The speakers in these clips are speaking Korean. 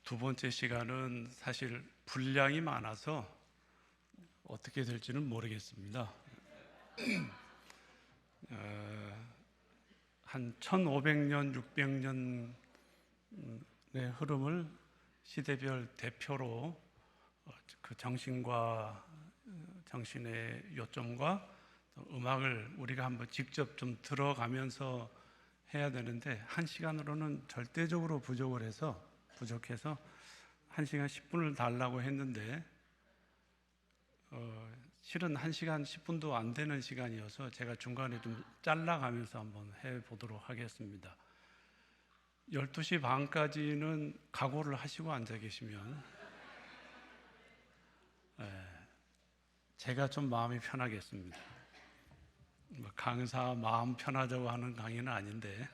두 번째 시간은 사실 분량이 많아서 어떻게 될지는 모르겠습니다. 한 1500년, 600년의 흐름을 시대별 대표로 그 정신과 정신의 요점과 음악을 우리가 한번 직접 좀 들어가면서 해야 되는데, 한 시간으로는 절대적으로 부족해서 1시간 10분을 달라고 했는데 실은 1시간 10분도 안 되는 시간이어서 제가 중간에 좀 잘라가면서 한번 해보도록 하겠습니다. 12시 반까지는 각오를 하시고 앉아 계시면 제가 좀 마음이 편하겠습니다. 강사 마음 편하자고 하는 강의는 아닌데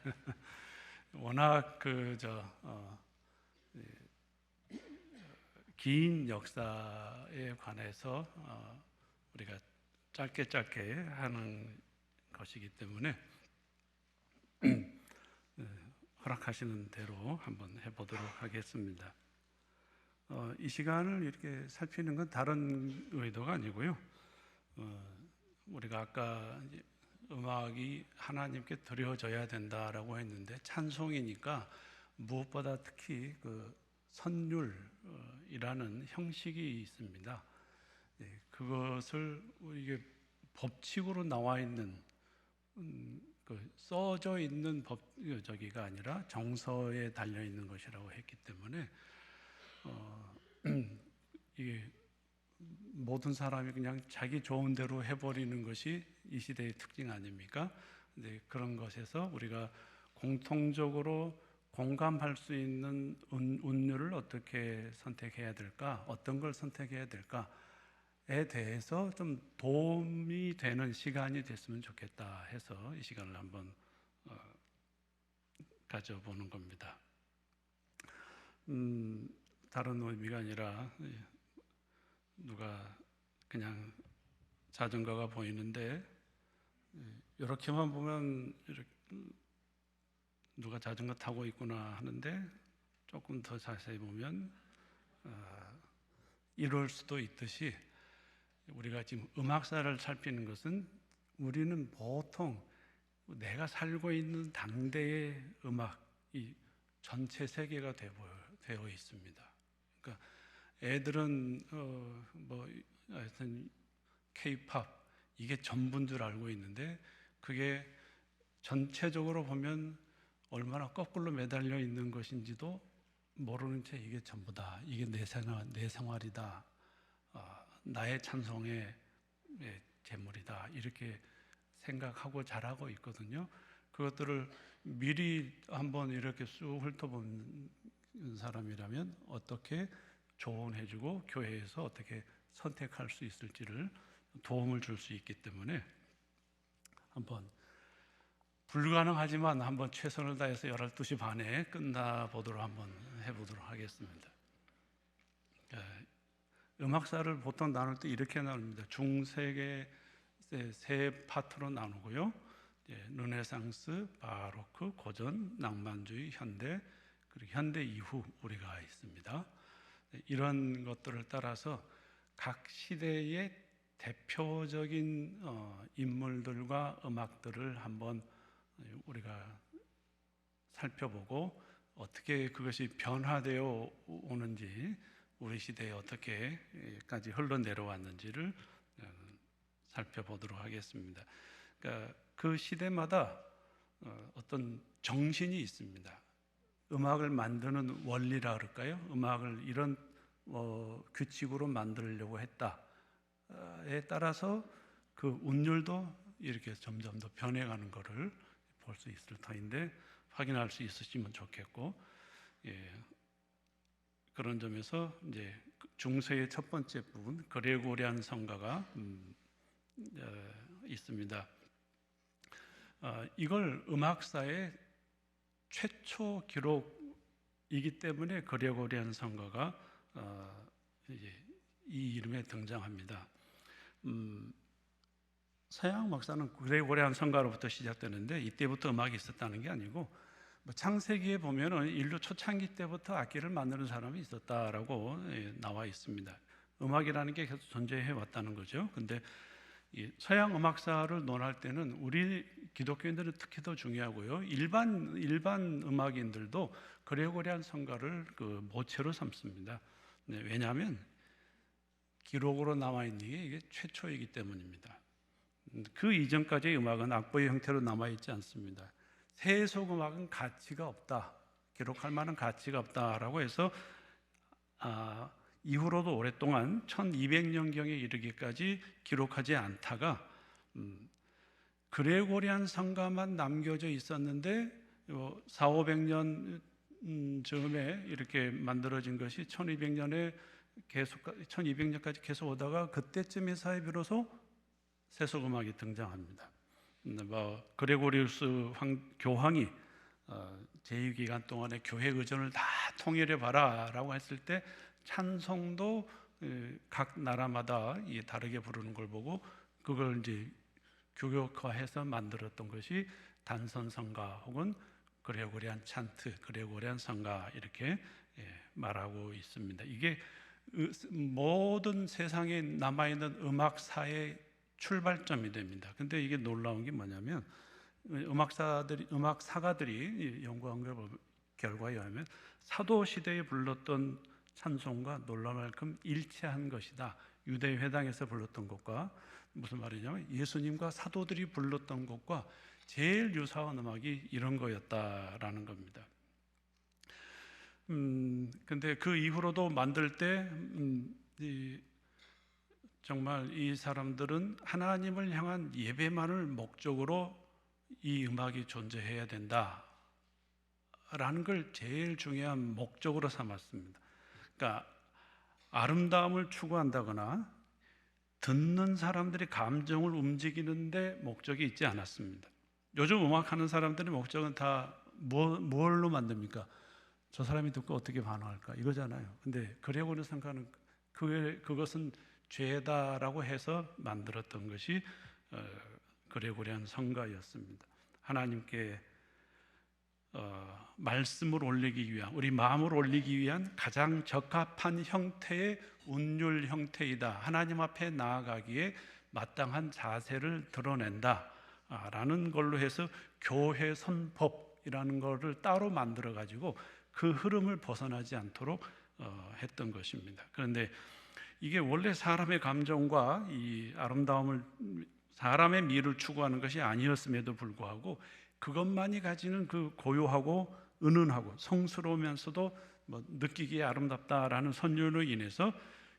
워낙 긴 역사에 관해서 우리가 짧게 하는 것이기 때문에 허락하시는 대로 한번 해보도록 하겠습니다. 이 시간을 이렇게 살피는 건 다른 의도가 아니고요. 우리가 아까 음악이 하나님께 드려져야 된다라고 했는데, 찬송이니까 무엇보다 특히 그 선율이라는 형식이 있습니다. 그것을 이게 법칙으로 나와 있는 써져 있는 저기가 아니라 정서에 달려 있는 것이라고 했기 때문에 이게 모든 사람이 그냥 자기 좋은 대로 해버리는 것이 이 시대의 특징 아닙니까? 근데 그런 것에서 우리가 공통적으로 공감할 수 있는 운율을 어떻게 선택해야 될까? 어떤 걸 선택해야 될까에 대해서 좀 도움이 되는 시간이 됐으면 좋겠다 해서 이 시간을 한번 가져보는 겁니다. 다른 의미가 아니라 누가 그냥 자전거가 보이는데 이렇게만 보면 이렇게 누가 자전거 타고 있구나 하는데, 조금 더 자세히 보면 이럴 수도 있듯이, 우리가 지금 음악사를 살피는 것은 우리는 보통 내가 살고 있는 당대의 음악이 전체 세계가 되어 있습니다. 그러니까 애들은 하여튼 K-팝 이게 전부인 줄 알고 있는데, 그게 전체적으로 보면 얼마나 거꾸로 매달려 있는 것인지도 모르는 채 이게 전부다, 이게 내 생활이다, 나의 찬송의 제물이다, 이렇게 생각하고 자라고 있거든요. 그것들을 미리 한번 이렇게 쑥 훑어보는 사람이라면 어떻게 조언해주고 교회에서 어떻게 선택할 수 있을지를 도움을 줄 수 있기 때문에, 한번 불가능하지만 한번 최선을 다해서 12시 반에 끝나보도록 한번 해보도록 하겠습니다. 음악사를 보통 나눌 때 이렇게 나눕니다. 중세계 세 파트로 나누고요. 르네상스, 바로크, 고전, 낭만주의, 현대, 그리고 현대 이후 우리가 있습니다. 이런 것들을 따라서 각 시대의 대표적인 인물들과 음악들을 한번 우리가 살펴보고, 어떻게 그것이 변화되어 오는지, 우리 시대에 어떻게까지 흘러내려왔는지를 살펴보도록 하겠습니다. 그러니까 그 시대마다 어떤 정신이 있습니다. 음악을 만드는 원리라 그럴까요? 음악을 이런 규칙으로 만들려고 했다에 따라서 그 운율도 이렇게 점점 더 변해가는 것을 볼 수 있을 터인데, 확인할 수 있으시면 좋겠고, 그런 점에서 이제 중세의 첫 번째 부분, 그레고리안 성가가 있습니다. 이걸 음악사의 최초 기록이기 때문에 그레고리안 성가가 이제 이 이름에 등장합니다. 서양 음악사는 그레고리안 성가로부터 시작되는데 이때부터 음악이 있었다는 게 아니고 뭐 창세기에 보면은 인류 초창기 때부터 악기를 만드는 사람이 있었다라고 나와 있습니다. 음악이라는 게 계속 존재해 왔다는 거죠. 근데 이 서양 음악사를 논할 때는 우리 기독교인들은 특히 더 중요하고요. 일반 음악인들도 그레고리안 성가를 그 모체로 삼습니다. 네, 왜냐하면 기록으로 남아 있는 게 이게 최초이기 때문입니다. 그 이전까지의 음악은 악보의 형태로 남아 있지 않습니다. 세속 음악은 가치가 없다, 기록할 만한 가치가 없다라고 해서 이후로도 오랫동안 1200년경에 이르기까지 기록하지 않다가 그레고리안 성가만 남겨져 있었는데 400~500년 즈음에 이렇게 만들어진 것이 1200년까지 계속 오다가 그때쯤에서 비로소 세속 음악이 등장합니다. 그레고리우스 교황이 제2기간 동안에 교회 의전을 다 통일해 봐라라고 했을 때 찬송도 각 나라마다 다르게 부르는 걸 보고 그걸 이제 규격화해서 만들었던 것이 단선성가 혹은 그레고리안 찬트, 그레고리안 성가 이렇게 말하고 있습니다. 이게 모든 세상에 남아있는 음악사의 출발점이 됩니다. 근데 이게 놀라운 게 뭐냐면 음악사가들이 연구한 결과에 의하면 사도 시대에 불렀던 찬송과 놀랄 만큼 일치한 것이다. 유대 회당에서 불렀던 것과 무슨 말이냐면 예수님과 사도들이 불렀던 것과 제일 유사한 음악이 이런 거였다라는 겁니다. 근데 그 이후로도 만들 때 정말 이 사람들은 하나님을 향한 예배만을 목적으로 이 음악이 존재해야 된다라는 걸 제일 중요한 목적으로 삼았습니다. 그러니까 아름다움을 추구한다거나 듣는 사람들의 감정을 움직이는데 목적이 있지 않았습니다. 요즘 음악하는 사람들의 목적은 다 뭘로 만듭니까? 저 사람이 듣고 어떻게 반응할까? 이거잖아요. 근데 그레고리안 성가는 그것은 죄다라고 해서 만들었던 것이 그레고리안 성가였습니다. 하나님께 말씀을 올리기 위한, 우리 마음을 올리기 위한 가장 적합한 형태의 운율 형태이다. 하나님 앞에 나아가기에 마땅한 자세를 드러낸다 라는 걸로 해서 교회 선법이라는 것을 따로 만들어 가지고 그 흐름을 벗어나지 않도록 했던 것입니다. 그런데 이게 원래 사람의 감정과 이 아름다움을, 사람의 미를 추구하는 것이 아니었음에도 불구하고 그것만이 가지는 그 고요하고 은은하고 성스러우면서도 느끼기에 아름답다라는 선율로 인해서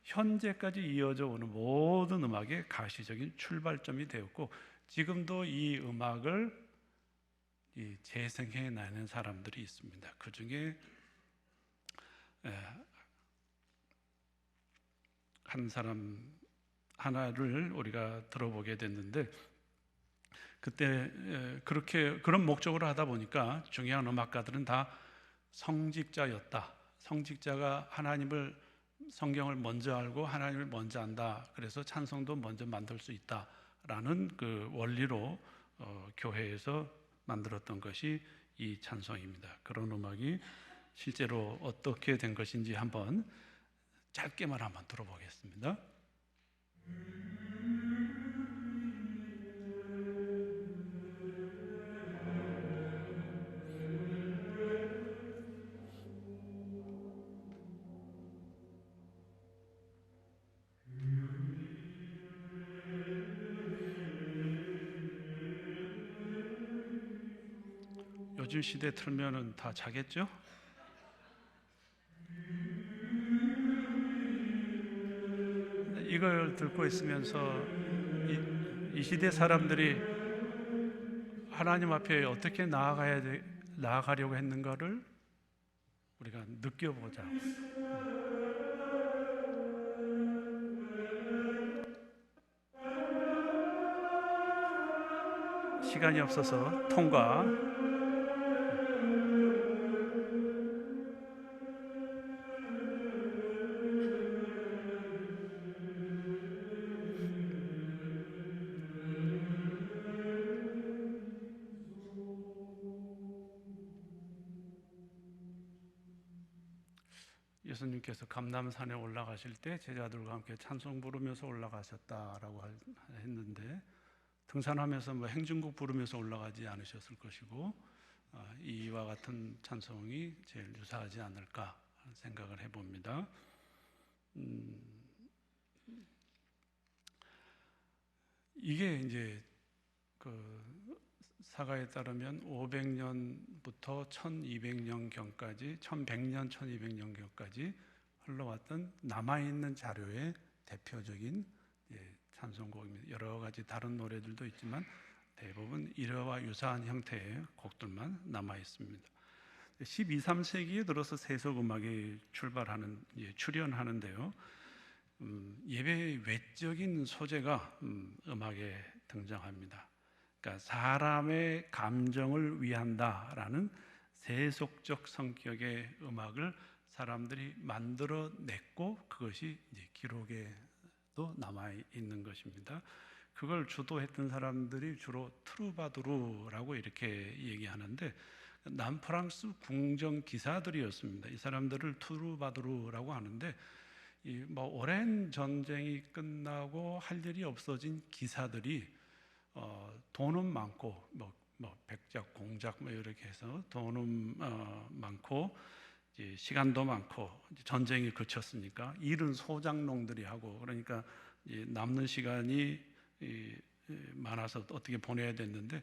현재까지 이어져 오는 모든 음악의 가시적인 출발점이 되었고, 지금도 이 음악을 재생해내는 사람들이 있습니다. 그 중에 한 사람 하나를 우리가 들어보게 됐는데, 그때 그런 목적으로 하다 보니까 중요한 음악가들은 다 성직자였다. 성직자가 성경을 먼저 알고 하나님을 먼저 안다. 그래서 찬송도 먼저 만들 수 있다라는 그 원리로 교회에서 만들었던 것이 이 찬송입니다. 그런 음악이 실제로 어떻게 된 것인지 한번 짧게만 한번 들어보겠습니다. 요즘 시대 틀면은 다 자겠죠? 이걸 듣고 있으면서 이 시대 사람들이 하나님 앞에 어떻게 나아가려고 했는가를 우리가 느껴보자. 시간이 없어서 통과. 예수님께서 감람산에 올라가실 때 제자들과 함께 찬송 부르면서 올라가셨다라고 했는데, 등산하면서 뭐 행진곡 부르면서 올라가지 않으셨을 것이고, 이와 같은 찬송이 제일 유사하지 않을까 생각을 해봅니다. 이게 이제 그 사가에 따르면 500년부터 1200년경까지 1100년, 1200년경까지 흘러왔던 남아있는 자료의 대표적인 찬송곡입니다. 여러 가지 다른 노래들도 있지만 대부분 이러와 유사한 형태의 곡들만 남아 있습니다. 12, 3세기에 들어서 세속음악이 출현하는데요. 예배의 외적인 소재가 음악에 등장합니다. 그러니까 사람의 감정을 위한다라는 세속적 성격의 음악을 사람들이 만들어냈고, 그것이 이제 기록에도 남아 있는 것입니다. 그걸 주도했던 사람들이 주로 트루바두르라고 이렇게 얘기하는데, 남프랑스 궁정 기사들이었습니다. 이 사람들을 트루바두르라고 하는데, 오랜 전쟁이 끝나고 할 일이 없어진 기사들이 돈은 많고 백작 공작 이렇게 해서 돈은 많고 시간도 많고 전쟁이 그쳤으니까 일은 소장농들이 하고, 그러니까 남는 시간이 많아서 어떻게 보내야 됐는데,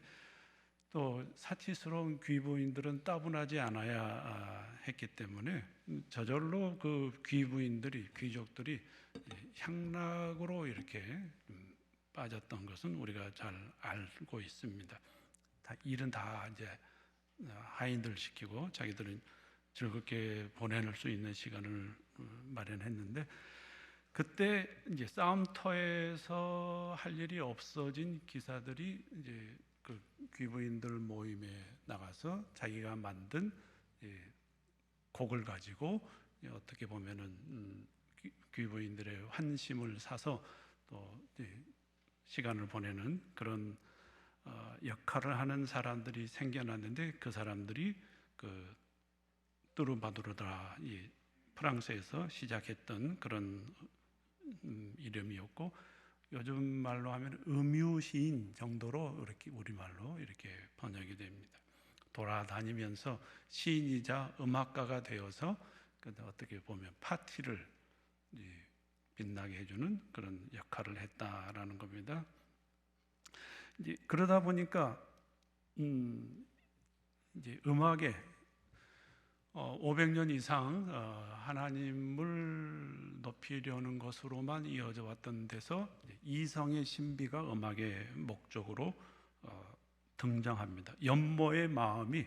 또 사치스러운 귀부인들은 따분하지 않아야 했기 때문에 저절로 그 귀족들이 향락으로 이렇게 빠졌던 것은 우리가 잘 알고 있습니다. 일은 다 이제 하인들 시키고 자기들은 즐겁게 보낼 수 있는 시간을 마련했는데, 그때 이제 싸움터에서 할 일이 없어진 기사들이 이제 그 귀부인들 모임에 나가서 자기가 만든 곡을 가지고 어떻게 보면은 귀부인들의 환심을 사서 또 시간을 보내는 그런 역할을 하는 사람들이 생겨났는데, 그 사람들이 그 뚜루바두르다, 프랑스에서 시작했던 그런 이름이었고, 요즘 말로 하면 음유시인 정도로 이렇게 우리말로 이렇게 번역이 됩니다. 돌아다니면서 시인이자 음악가가 되어서 어떻게 보면 파티를 빛나게 해주는 그런 역할을 했다라는 겁니다. 이제 그러다 보니까 이제 음악에 500년 이상 하나님을 높이려는 것으로만 이어져 왔던 데서 이성의 신비가 음악의 목적으로 등장합니다. 연모의 마음이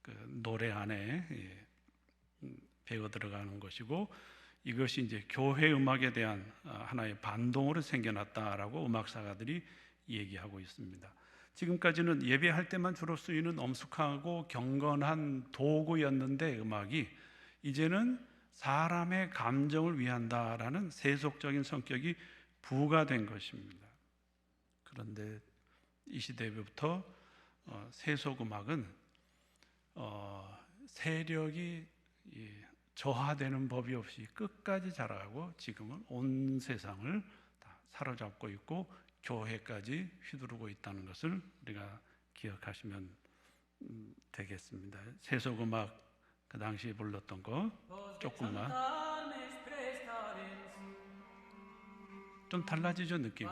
그 노래 안에 배어 들어가는 것이고, 이것이 이제 교회 음악에 대한 하나의 반동으로 생겨났다라고 음악사가들이 얘기하고 있습니다. 지금까지는 예배할 때만 주로 쓰이는 엄숙하고 경건한 도구였는데, 음악이 이제는 사람의 감정을 위한다라는 세속적인 성격이 부과된 것입니다. 그런데 이 시대부터 세속음악은 세력이 저하되는 법이 없이 끝까지 자라고 지금은 온 세상을 다 사로잡고 있고 교회까지 휘두르고 있다는 것을 우리가 기억하시면 되겠습니다. 세속음악 그 당시에 불렀던 거 조금만 좀 달라지죠, 느낌이.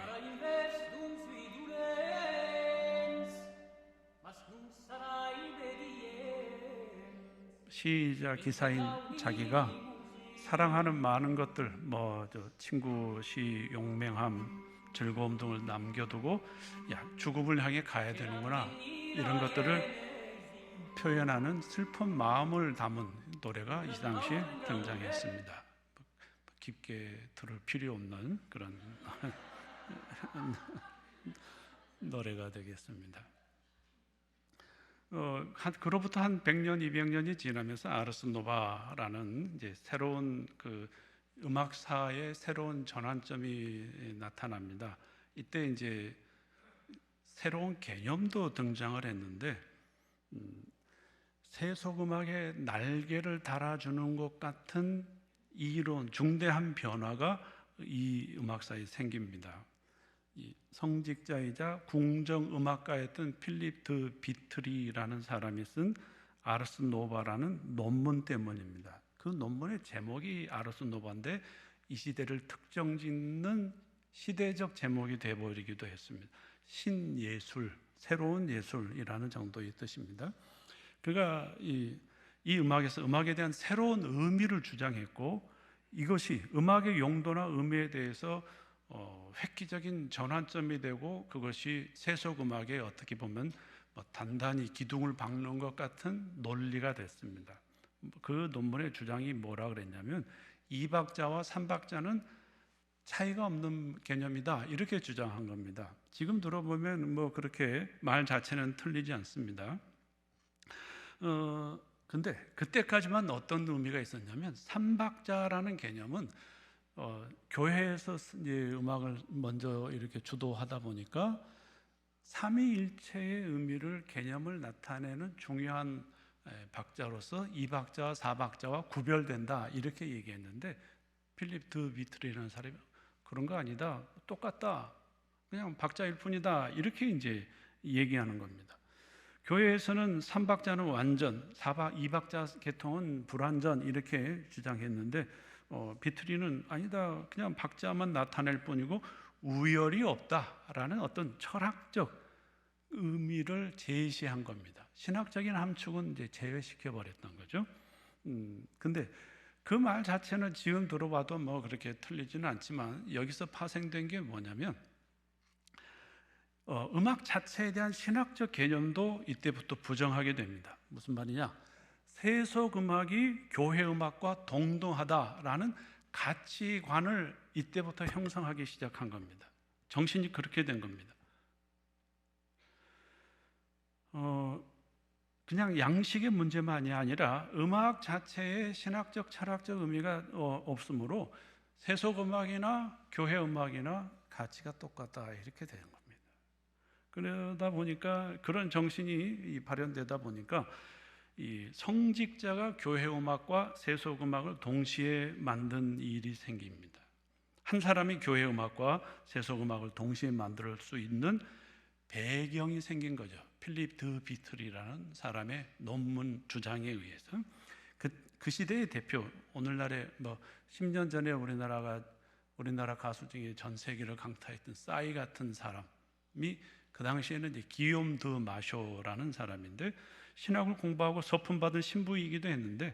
시이자 기사인 자기가 사랑하는 많은 것들, 친구 시 용맹함, 즐거움 등을 남겨두고 죽음을 향해 가야 되는구나, 이런 것들을 표현하는 슬픈 마음을 담은 노래가 이 당시에 등장했습니다. 깊게 들을 필요 없는 그런 노래가 되겠습니다. 그로부터 한 100년, 200년이 지나면서 아르스 노바라는 이제 새로운 그 음악사의 새로운 전환점이 나타납니다. 이때 이제 새로운 개념도 등장을 했는데, 세속음악에 날개를 달아주는 것 같은 이론, 중대한 변화가 이 음악사에 생깁니다. 이 성직자이자 궁정음악가였던 필립 드 비트리라는 사람이 쓴 아르스 노바라는 논문 때문입니다. 그 논문의 제목이 아르스 노바인데 이 시대를 특정짓는 시대적 제목이 되어버리기도 했습니다. 신예술, 새로운 예술이라는 정도의 뜻입니다. 그가 이 음악에서 음악에 대한 새로운 의미를 주장했고, 이것이 음악의 용도나 의미에 대해서 획기적인 전환점이 되고, 그것이 세속음악에 어떻게 보면 단단히 기둥을 박는 것 같은 논리가 됐습니다. 그 논문의 주장이 뭐라 그랬냐면 2박자와 3박자는 차이가 없는 개념이다, 이렇게 주장한 겁니다. 지금 들어보면 그렇게 말 자체는 틀리지 않습니다. 근데 그때까지만 어떤 의미가 있었냐면 3박자라는 개념은 교회에서 이제 음악을 먼저 이렇게 주도하다 보니까 삼위일체의 의미를, 개념을 나타내는 중요한 박자로서 2박자와 4박자와 구별된다, 이렇게 얘기했는데 필립 드 비트리라는 사람이 그런 거 아니다, 똑같다, 그냥 박자일 뿐이다, 이렇게 이제 얘기하는 겁니다. 교회에서는 3박자는 완전, 2박자 계통은 불완전, 이렇게 주장했는데 비트리는 아니다, 그냥 박자만 나타낼 뿐이고 우열이 없다라는 어떤 철학적 의미를 제시한 겁니다. 신학적인 함축은 이제 제외시켜 버렸던 거죠. 근데 그 말 자체는 지금 들어봐도 그렇게 틀리지는 않지만 여기서 파생된 게 뭐냐면 음악 자체에 대한 신학적 개념도 이때부터 부정하게 됩니다. 무슨 말이냐? 세속음악이 교회음악과 동등하다라는 가치관을 이때부터 형성하기 시작한 겁니다. 정신이 그렇게 된 겁니다. 그냥 양식의 문제만이 아니라 음악 자체의 신학적, 철학적 의미가 없으므로 세속음악이나 교회음악이나 가치가 똑같다, 이렇게 되는 겁니다. 그러다 보니까, 그런 정신이 발현되다 보니까 이 성직자가 교회음악과 세속음악을 동시에 만든 일이 생깁니다. 한 사람이 교회음악과 세속음악을 동시에 만들 수 있는 배경이 생긴 거죠. 필립 드 비트리라는 사람의 논문 주장에 의해서. 그 시대의 대표, 오늘날에 10년 전에 우리나라 가수 중에 전 세계를 강타했던 싸이 같은 사람이 그 당시에는 이제 기욤 드 마쇼라는 사람인데, 신학을 공부하고 서품 받은 신부이기도 했는데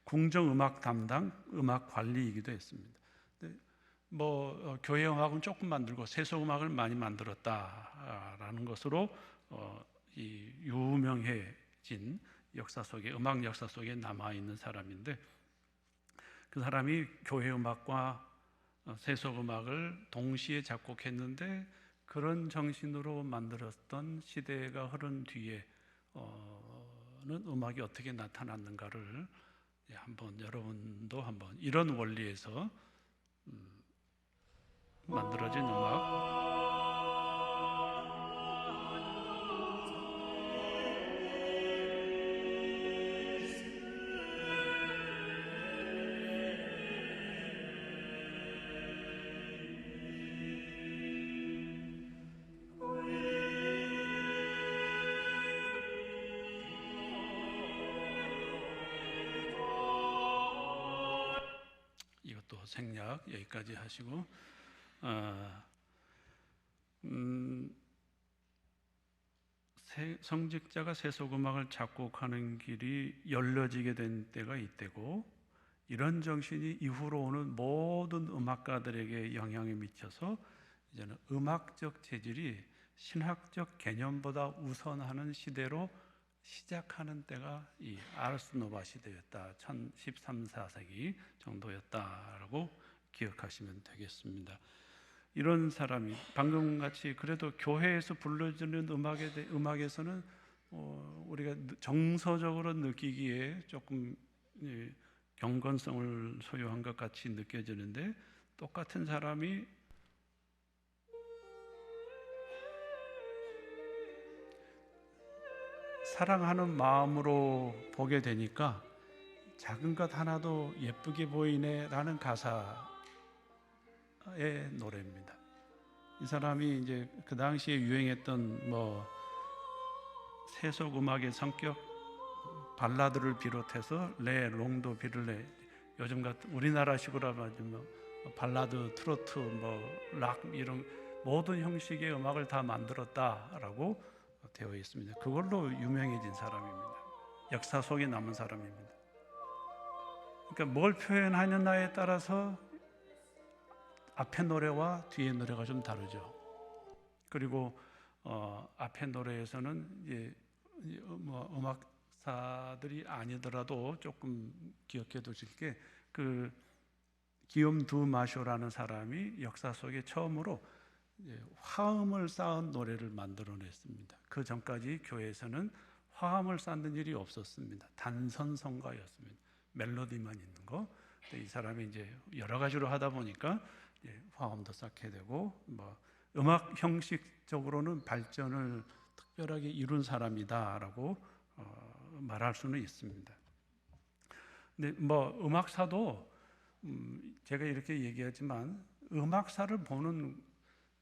궁정음악 담당 음악 관리이기도 했습니다. 근데 교회 음악은 조금 만들고 세속음악을 많이 만들었다라는 것으로 이 유명해진 역사 속에, 음악 역사 속에 남아 있는 사람인데, 그 사람이 교회 음악과 세속음악을 동시에 작곡했는데 그런 정신으로 만들었던 시대가 흐른 뒤에는 음악이 어떻게 나타났는가를 한번, 여러분도 한번 이런 원리에서 만들어진 음악, 이것도 생략 여기까지 하시고, 성직자가 세속음악을 작곡하는 길이 열려지게 된 때가 이때고, 이런 정신이 이후로 오는 모든 음악가들에게 영향을 미쳐서 이제는 음악적 재질이 신학적 개념보다 우선하는 시대로 시작하는 때가 이 아르스 노바 시대였다, 13, 14세기 정도였다라고 기억하시면 되겠습니다. 이런 사람이 방금 같이, 그래도 교회에서 불러주는 음악에서는 우리가 정서적으로 느끼기에 조금 경건성을 소유한 것 같이 느껴지는데, 똑같은 사람이 사랑하는 마음으로 보게 되니까 작은 것 하나도 예쁘게 보이네라는 가사의 노래입니다. 이 사람이 이제 그 당시에 유행했던 세속 음악의 성격, 발라드를 비롯해서 레, 롱도, 비를레, 요즘 같은 우리나라식으로 하면 발라드, 트로트, 락 이런 모든 형식의 음악을 다 만들었다라고 되어 있습니다. 그걸로 유명해진 사람입니다. 역사 속에 남은 사람입니다. 그러니까 뭘 표현하느냐에 따라서 앞에 노래와 뒤에 노래가 좀 다르죠. 그리고 앞에 노래에서는 이제 음악사들이 아니더라도 조금 기억해 두실 게 그 기욤 두 마쇼라는 사람이 역사 속에 처음으로 화음을 쌓은 노래를 만들어냈습니다. 그 전까지 교회에서는 화음을 쌓는 일이 없었습니다. 단선성가였습니다. 멜로디만 있는 거. 이 사람이 이제 여러 가지로 하다 보니까 화음도 쌓게 되고 음악 형식적으로는 발전을 특별하게 이룬 사람이다라고 말할 수는 있습니다. 근데 음악사도 제가 이렇게 얘기하지만 음악사를 보는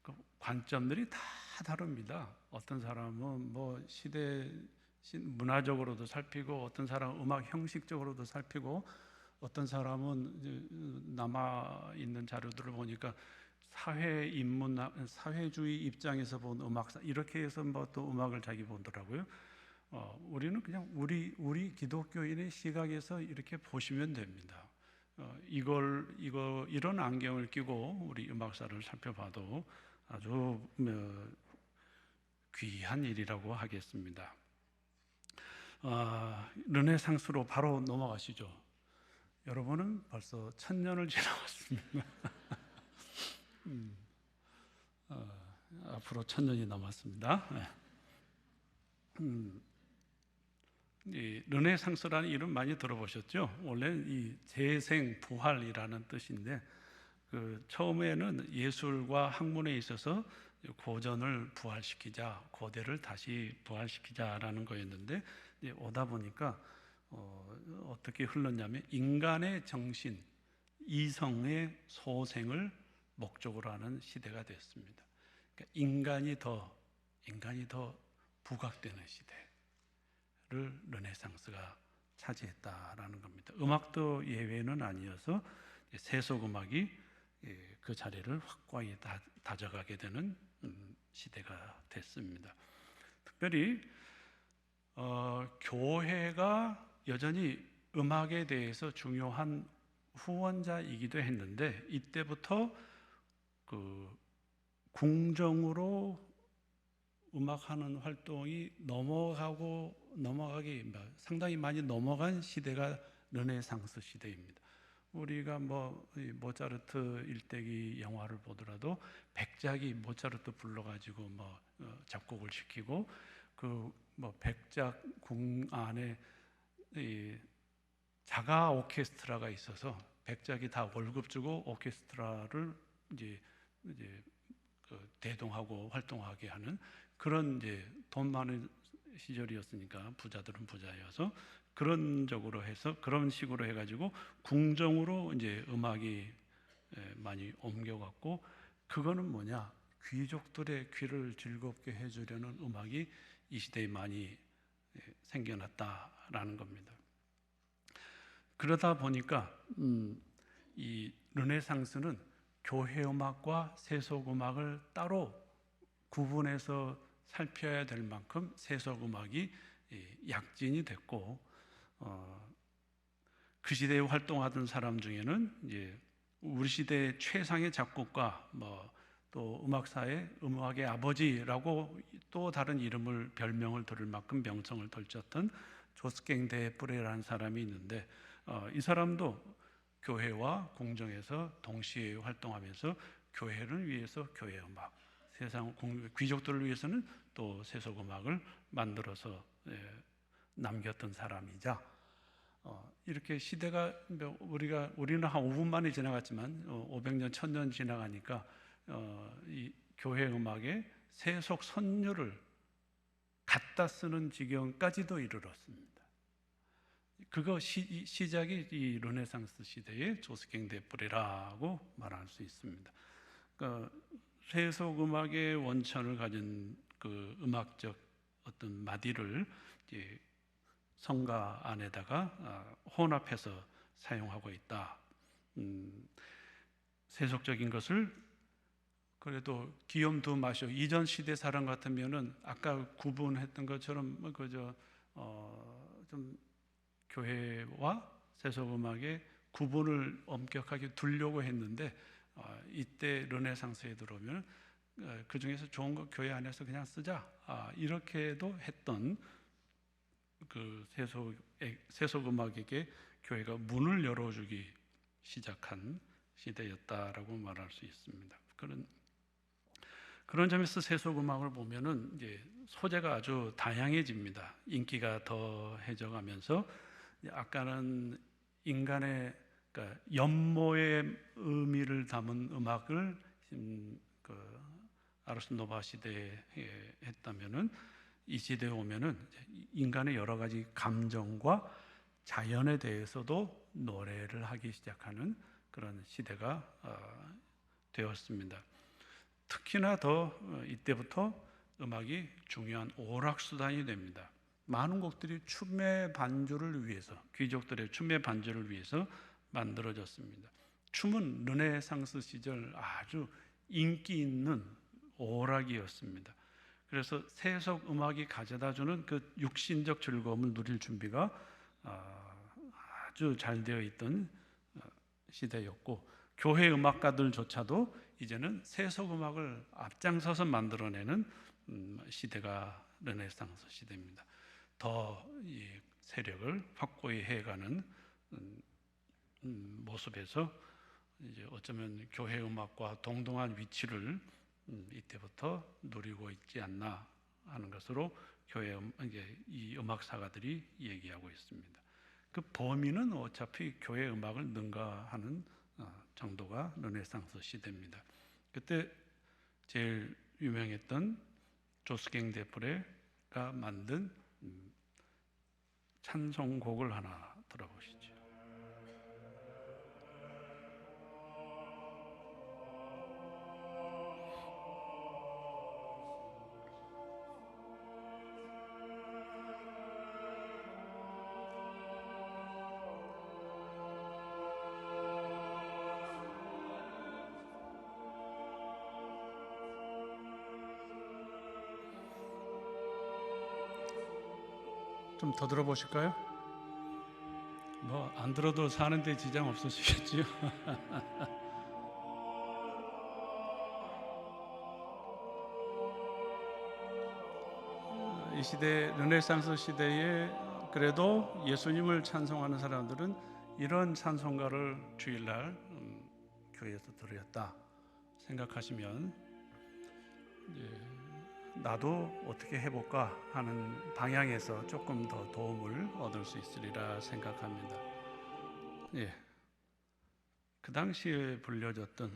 그 관점들이 다 다릅니다. 어떤 사람은 시대 문화적으로도 살피고, 어떤 사람은 음악 형식적으로도 살피고, 어떤 사람은 남아 있는 자료들을 보니까 사회 인문, 사회주의 입장에서 본 음악사 이렇게 해서 또 음악을 자기 보더라고요. 우리는 그냥 우리 기독교인의 시각에서 이렇게 보시면 됩니다. 이런 안경을 끼고 우리 음악사를 살펴봐도 아주 귀한 일이라고 하겠습니다. 르네상스로 바로 넘어가시죠. 여러분은 벌써 1000년을 지나왔습니다. 앞으로 1000년이 남았습니다. 이 르네상스라는 이름 많이 들어보셨죠? 원래 이 재생, 부활이라는 뜻인데 처음에는 예술과 학문에 있어서 고전을 부활시키자, 고대를 다시 부활시키자라는 거였는데 오다 보니까 어떻게 흘렀냐면 인간의 정신, 이성의 소생을 목적으로 하는 시대가 됐습니다. 그러니까 인간이 더 부각되는 시대를 르네상스가 차지했다라는 겁니다. 음악도 예외는 아니어서 세속 음악이 그 자리를 확고히 다져가게 되는 시대가 됐습니다. 특별히 교회가 여전히 음악에 대해서 중요한 후원자이기도 했는데 이때부터 궁정으로 음악하는 활동이 넘어가기 상당히 많이 넘어간 시대가 르네상스 시대입니다. 우리가 모차르트 일대기 영화를 보더라도 백작이 모차르트 불러가지고 작곡을 시키고 백작 궁 안에 자가 오케스트라가 있어서 백작이 다 월급 주고 오케스트라를 이제 대동하고 활동하게 하는 그런 돈 많은 시절이었으니까 부자들은 부자여서 그런 식으로 해가지고 궁정으로 이제 음악이 많이 옮겨갔고 그거는 뭐냐? 귀족들의 귀를 즐겁게 해주려는 음악이 이 시대에 많이 생겨났다라는 겁니다. 그러다 보니까 이 르네상스는 교회 음악과 세속 음악을 따로 구분해서 살펴야 될 만큼 세속 음악이 약진이 됐고 그 시대에 활동하던 사람 중에는 이제 우리 시대의 최상의 작곡가 또 음악의 아버지라고 또 다른 별명을 들을 만큼 명성을 떨쳤던 조스갱 데 뿌레라는 사람이 있는데 이 사람도 교회와 공정에서 동시에 활동하면서 교회를 위해서 교회 음악, 세상 귀족들을 위해서는 또 세속 음악을 만들어서 남겼던 사람이자 이렇게 시대가 우리는 한 5분 만에 지나갔지만 500년, 1000년 지나가니까 이 교회 음악의 세속 선율을 갖다 쓰는 지경까지도 이르렀습니다. 그거 시작이 이 르네상스 시대의 조스갱 데프레라고 말할 수 있습니다. 그러니까 세속 음악의 원천을 가진 그 음악적 어떤 마디를 이제 성가 안에다가 혼합해서 사용하고 있다. 세속적인 것을 그래도 기욤 두 마쇼 이전 시대 사람 같으면은 아까 구분했던 것처럼 그저 좀 교회와 세속 음악의 구분을 엄격하게 두려고 했는데 이때 르네상스에 들어오면 그 중에서 좋은 거 교회 안에서 그냥 쓰자 이렇게도 했던 그 세속 음악에게 교회가 문을 열어주기 시작한 시대였다라고 말할 수 있습니다. 그런 점에서 세속 음악을 보면은 이제 소재가 아주 다양해집니다. 인기가 더해져가면서 아까는 인간의 그러니까 연모의 의미를 담은 음악을 아르스 노바 시대에 했다면은 이 시대에 오면은 인간의 여러 가지 감정과 자연에 대해서도 노래를 하기 시작하는 그런 시대가 되었습니다. 특히나 더 이때부터 음악이 중요한 오락수단이 됩니다. 많은 곡들이 춤의 반주를 위해서, 귀족들의 춤의 반주를 위해서 만들어졌습니다. 춤은 르네상스 시절 아주 인기 있는 오락이었습니다. 그래서 세속 음악이 가져다주는 그 육신적 즐거움을 누릴 준비가 아주 잘 되어 있던 시대였고, 교회 음악가들조차도 이제는 세속 음악을 앞장서서 만들어내는 시대가 르네상스 시대입니다. 더 이 세력을 확고히 해가는 모습에서 이제 어쩌면 교회 음악과 동등한 위치를 이때부터 누리고 있지 않나 하는 것으로 이제 이 음악사가들이 얘기하고 있습니다. 그 범위는 어차피 교회 음악을 능가하는 정도가 르네상스 시대입니다. 그때 제일 유명했던 조스갱 데프레가 만든 찬송곡을 하나 들어보시죠. 좀 더 들어보실까요? 뭐 안 들어도 사는데 지장 없으시겠지요? 이 시대 르네상스 시대에 그래도 예수님을 찬송하는 사람들은 이런 찬송가를 주일날 교회에서 들었다 생각하시면 이제 나도 어떻게 해볼까 하는 방향에서 조금 더 도움을 얻을 수 있으리라 생각합니다. 예, 그 당시에 불려졌던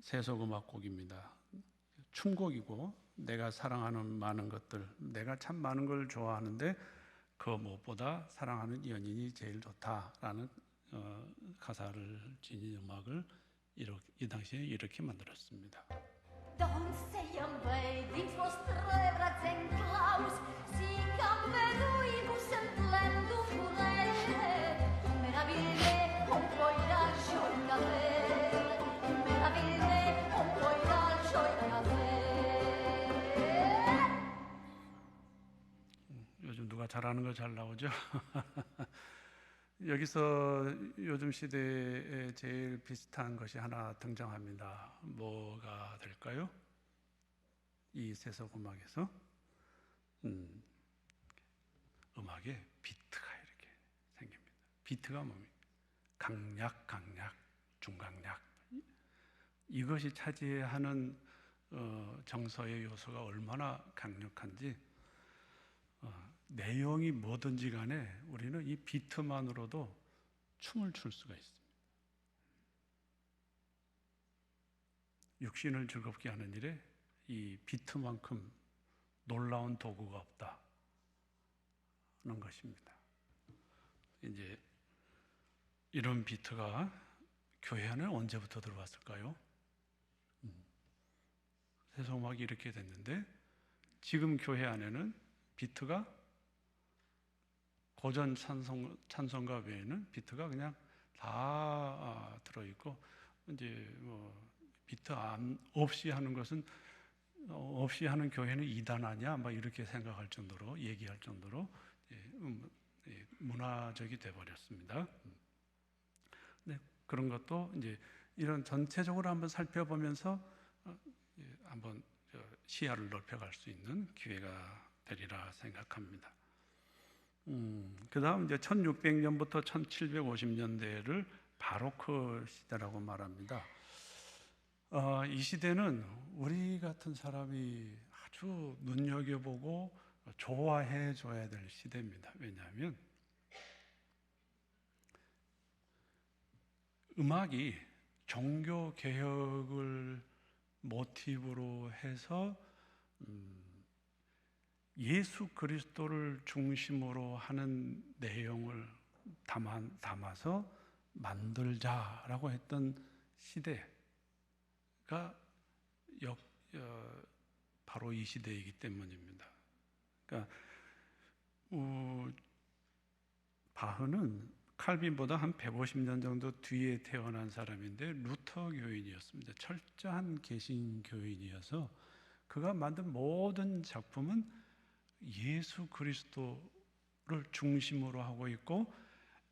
세속음악곡입니다. 춤곡이고 내가 사랑하는 많은 것들, 내가 참 많은 걸 좋아하는데 그 무엇보다 사랑하는 연인이 제일 좋다라는 가사를 지닌 음악을 이 당시에 이렇게 만들었습니다. Don't say invading was St. Claus, sic ambedui semplendum purere, meraville on poirà gioiare, meraville on poirà gioiare. 요즘 누가 잘하는 거 잘 나오죠? 여기서 요즘 시대에 제일 비슷한 것이 하나 등장합니다. 뭐가 될까요? 이 세속 음악에서 음악에 비트가 이렇게 생깁니다. 비트가 뭡니까? 강약, 강약, 중강약. 이것이 차지하는 정서의 요소가 얼마나 강력한지 내용이 뭐든지 간에 우리는 이 비트만으로도 춤을 출 수가 있습니다. 육신을 즐겁게 하는 일에 이 비트만큼 놀라운 도구가 없다는 것입니다. 이제 이런 비트가 교회 안에 언제부터 들어왔을까요? 세속음악이 이렇게 됐는데 지금 교회 안에는 비트가 고전 찬송가 외에는 비트가 그냥 다 들어있고, 이제 뭐 비트 없이 하는 것은 없이 하는 교회는 이단 아니야? 막 이렇게 생각할 정도로, 얘기할 정도로 문화적이 돼버렸습니다. 네, 그런 것도 이제 이런 전체적으로 한번 살펴보면서 한번 시야를 넓혀갈 수 있는 기회가 되리라 생각합니다. 그 다음 이제 1600년부터 1750년대를 바로크 시대라고 말합니다. 이 시대는 우리 같은 사람이 아주 눈여겨보고 좋아해 줘야 될 시대입니다. 왜냐하면 음악이 종교 개혁을 모티브로 해서 예수 그리스도를 중심으로 하는 내용을 담아서 만들자라고 했던 시대가 바로 이 시대이기 때문입니다. 그러니까 바흐는 칼빈보다 한 150년 정도 뒤에 태어난 사람인데 루터 교인이었습니다. 철저한 개신교인이어서 그가 만든 모든 작품은 예수 그리스도를 중심으로 하고 있고,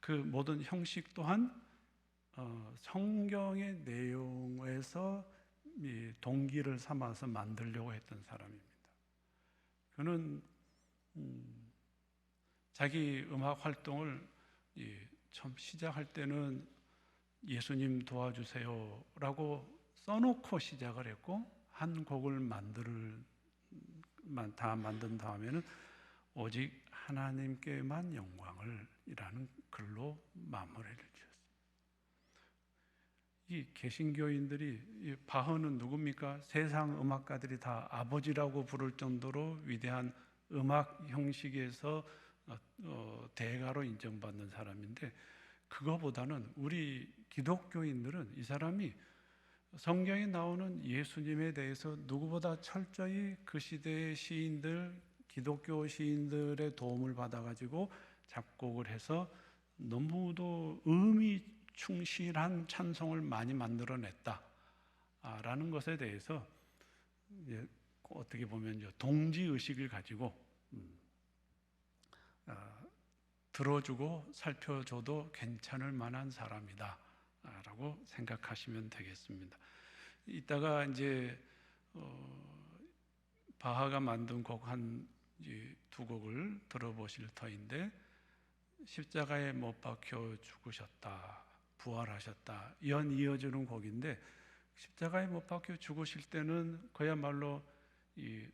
그 모든 형식 또한 성경의 내용에서 동기를 삼아서 만들려고 했던 사람입니다. 그는 자기 음악 활동을 처음 시작할 때는 예수님 도와주세요라고 써놓고 시작을 했고, 한 곡을 다 만든 다음에는 오직 하나님께만 영광을 이라는 글로 마무리를 지었습니다. 이 개신교인들이, 이 바흐는 누굽니까? 세상 음악가들이 다 아버지라고 부를 정도로 위대한 음악 형식에서 대가로 인정받는 사람인데, 그거보다는 우리 기독교인들은 이 사람이 성경에 나오는 예수님에 대해서 누구보다 철저히 그 시대의 시인들, 기독교 시인들의 도움을 받아가지고 작곡을 해서 너무도 의미 충실한 찬송을 많이 만들어냈다라는 것에 대해서 어떻게 보면 동지의식을 가지고 들어주고 살펴줘도 괜찮을 만한 사람이다 라고 생각하시면 되겠습니다. 이따가 이제 바하가 만든 곡 한 두 곡을 들어보실 터인데, 십자가에 못 박혀 죽으셨다, 부활하셨다, 이어지는 곡인데, 십자가에 못 박혀 죽으실 때는 그야말로 이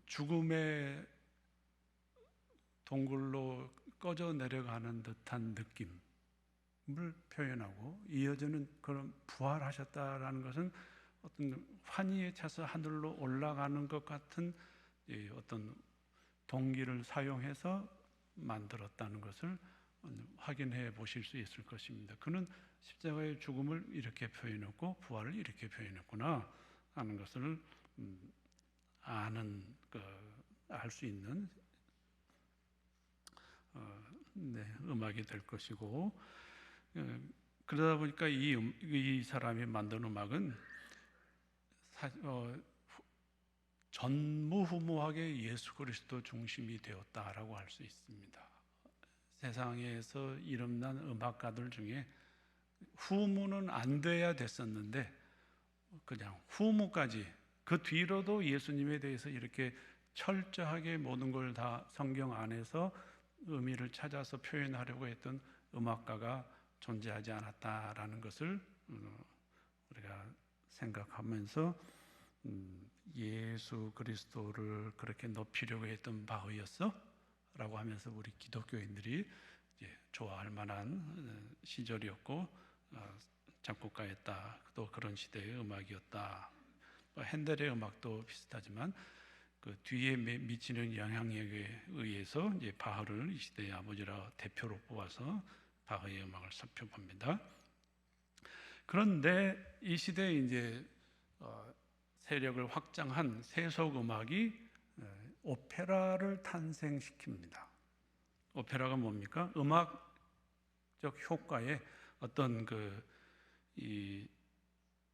죽음의 동굴로 꺼져 내려가는 듯한 느낌을 표현하고, 이어지는 그런 부활하셨다라는 것은 어떤 환희에 차서 하늘로 올라가는 것 같은 어떤 동기를 사용해서 만들었다는 것을 확인해 보실 수 있을 것입니다. 그는 십자가의 죽음을 이렇게 표현했고 부활을 이렇게 표현했구나 하는 것을 알 수 있는 음악이 될 것이고, 그러다 보니까 이 사람이 만든 음악은 전무후무하게 예수 그리스도 중심이 되었다라고 할 수 있습니다. 세상에서 이름난 음악가들 중에 후무는 안 돼야 됐었는데, 그냥 후무까지, 그 뒤로도 예수님에 대해서 이렇게 철저하게 모든 걸 다 성경 안에서 의미를 찾아서 표현하려고 했던 음악가가 존재하지 않았다라는 것을 우리가 생각하면서 예수 그리스도를 그렇게 높이려고 했던 바흐였어? 라고 하면서 우리 기독교인들이 좋아할 만한 시절이었고, 작곡가였다, 또 그런 시대의 음악이었다. 핸델의 음악도 비슷하지만 그 뒤에 미치는 영향력에 의해서 이제 바흐를 이 시대의 아버지라 대표로 뽑아서 바흐의 음악을 살펴봅니다. 그런데 이 시대에 이제 세력을 확장한 세속 음악이 오페라를 탄생시킵니다. 오페라가 뭡니까? 음악적 효과에 어떤 이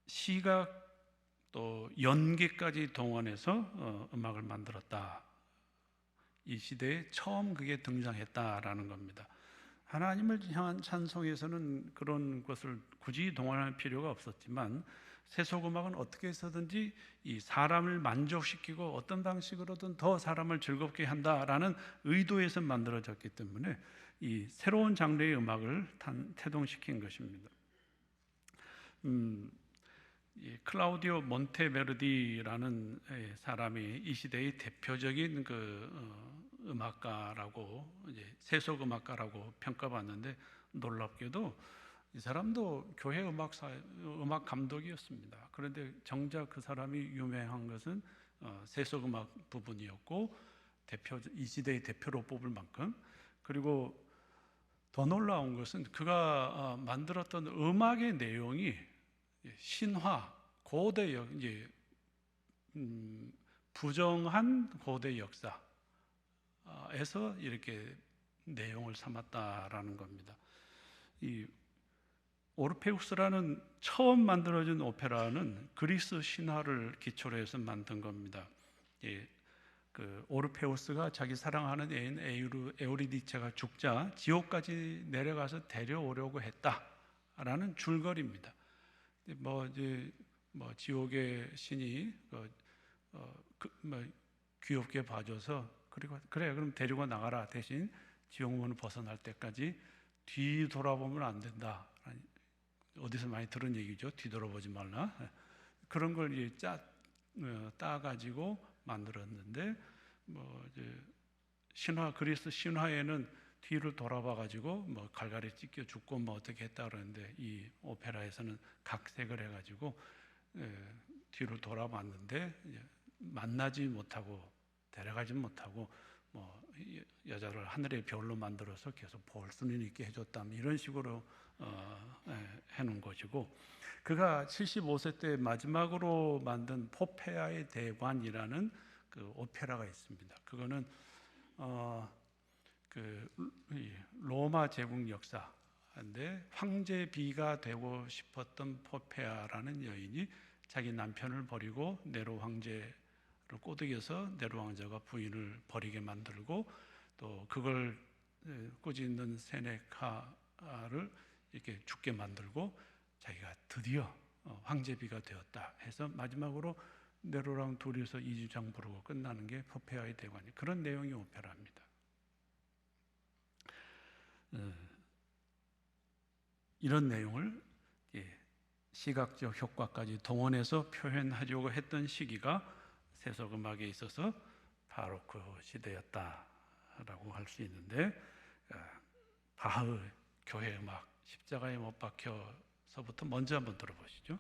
시각 또 연기까지 동원해서 음악을 만들었다. 이 시대에 처음 그게 등장했다라는 겁니다. 하나님을 향한 찬송에서는 그런 것을 굳이 동원할 필요가 없었지만 세속음악은 어떻게 해서든지 이 사람을 만족시키고 어떤 방식으로든 더 사람을 즐겁게 한다라는 의도에서 만들어졌기 때문에 이 새로운 장르의 음악을 태동시킨 것입니다. 이 클라우디오 몬테베르디라는 사람이 이 시대의 대표적인 음악가라고 이제 세속 음악가라고 평가받는데 놀랍게도 이 사람도 교회 음악 감독이었습니다. 그런데 정작 그 사람이 유명한 것은 세속 음악 부분이었고 이 시대의 대표로 뽑을 만큼, 그리고 더 놀라운 것은 그가 만들었던 음악의 내용이 신화, 고대 이제 부정한 고대 역사에서 이렇게 내용을 삼았다라는 겁니다. 이 오르페우스라는 처음 만들어진 오페라는 그리스 신화를 기초로 해서 만든 겁니다. 그 오르페우스가 자기 사랑하는 애인 에우리디체가 죽자 지옥까지 내려가서 데려오려고 했다라는 줄거리입니다. 뭐 지옥의 신이 귀엽게 봐줘서 그래 그럼 데리고 나가라, 대신 지옥문을 벗어날 때까지 뒤돌아보면 안 된다. 어디서 많이 들은 얘기죠. 뒤돌아보지 말라. 그런 걸 이제 따가지고 만들었는데 그리스 신화에는 뒤를 돌아봐가지고 갈갈이 찢겨 죽고 어떻게 했다 그러는데 이 오페라에서는 각색을 해가지고 뒤로 돌아봤는데 만나지 못하고 데려가지 못하고 여자를 하늘의 별로 만들어서 계속 볼 수는 있게 해줬다, 이런 식으로 해놓은 것이고, 그가 75세 때 마지막으로 만든 포페아의 대관이라는 그 오페라가 있습니다. 그거는 로마 제국 역사인데 황제비가 되고 싶었던 포페아라는 여인이 자기 남편을 버리고 네로 황제를 꼬드겨서 네로 왕자가 부인을 버리게 만들고, 또 그걸 꾸짖는 세네카를 이렇게 죽게 만들고 자기가 드디어 황제비가 되었다 해서 마지막으로 네로랑 둘이서 이주장 부르고 끝나는 게 포페아의 대관이, 그런 내용의 오페라입니다. 이런 내용을 시각적 효과까지 동원해서 표현하려고 했던 시기가 세속음악에 있어서 바로크 시대였다라고 할 수 있는데, 바흐 교회 음악 십자가에 못 박혀서부터 먼저 한번 들어보시죠.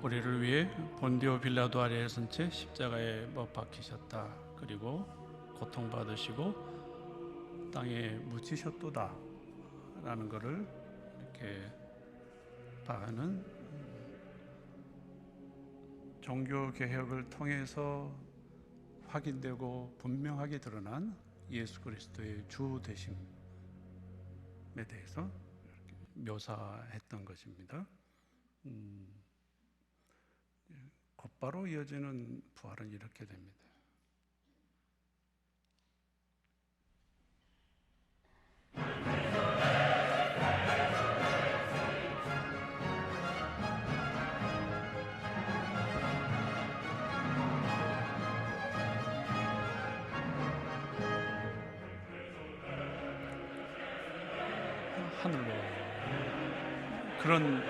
우리를 위해 본디오 빌라도 아래에 선 채 십자가에 못 박히셨다. 그리고 고통받으시고 땅에 묻히셨도다 라는 것을 이렇게 봐는 종교개혁을 통해서 확인되고 분명하게 드러난 예수 그리스도의 주 되심에 대해서 묘사했던 것입니다. 곧바로 이어지는 부활은 이렇게 됩니다. 하늘로 그런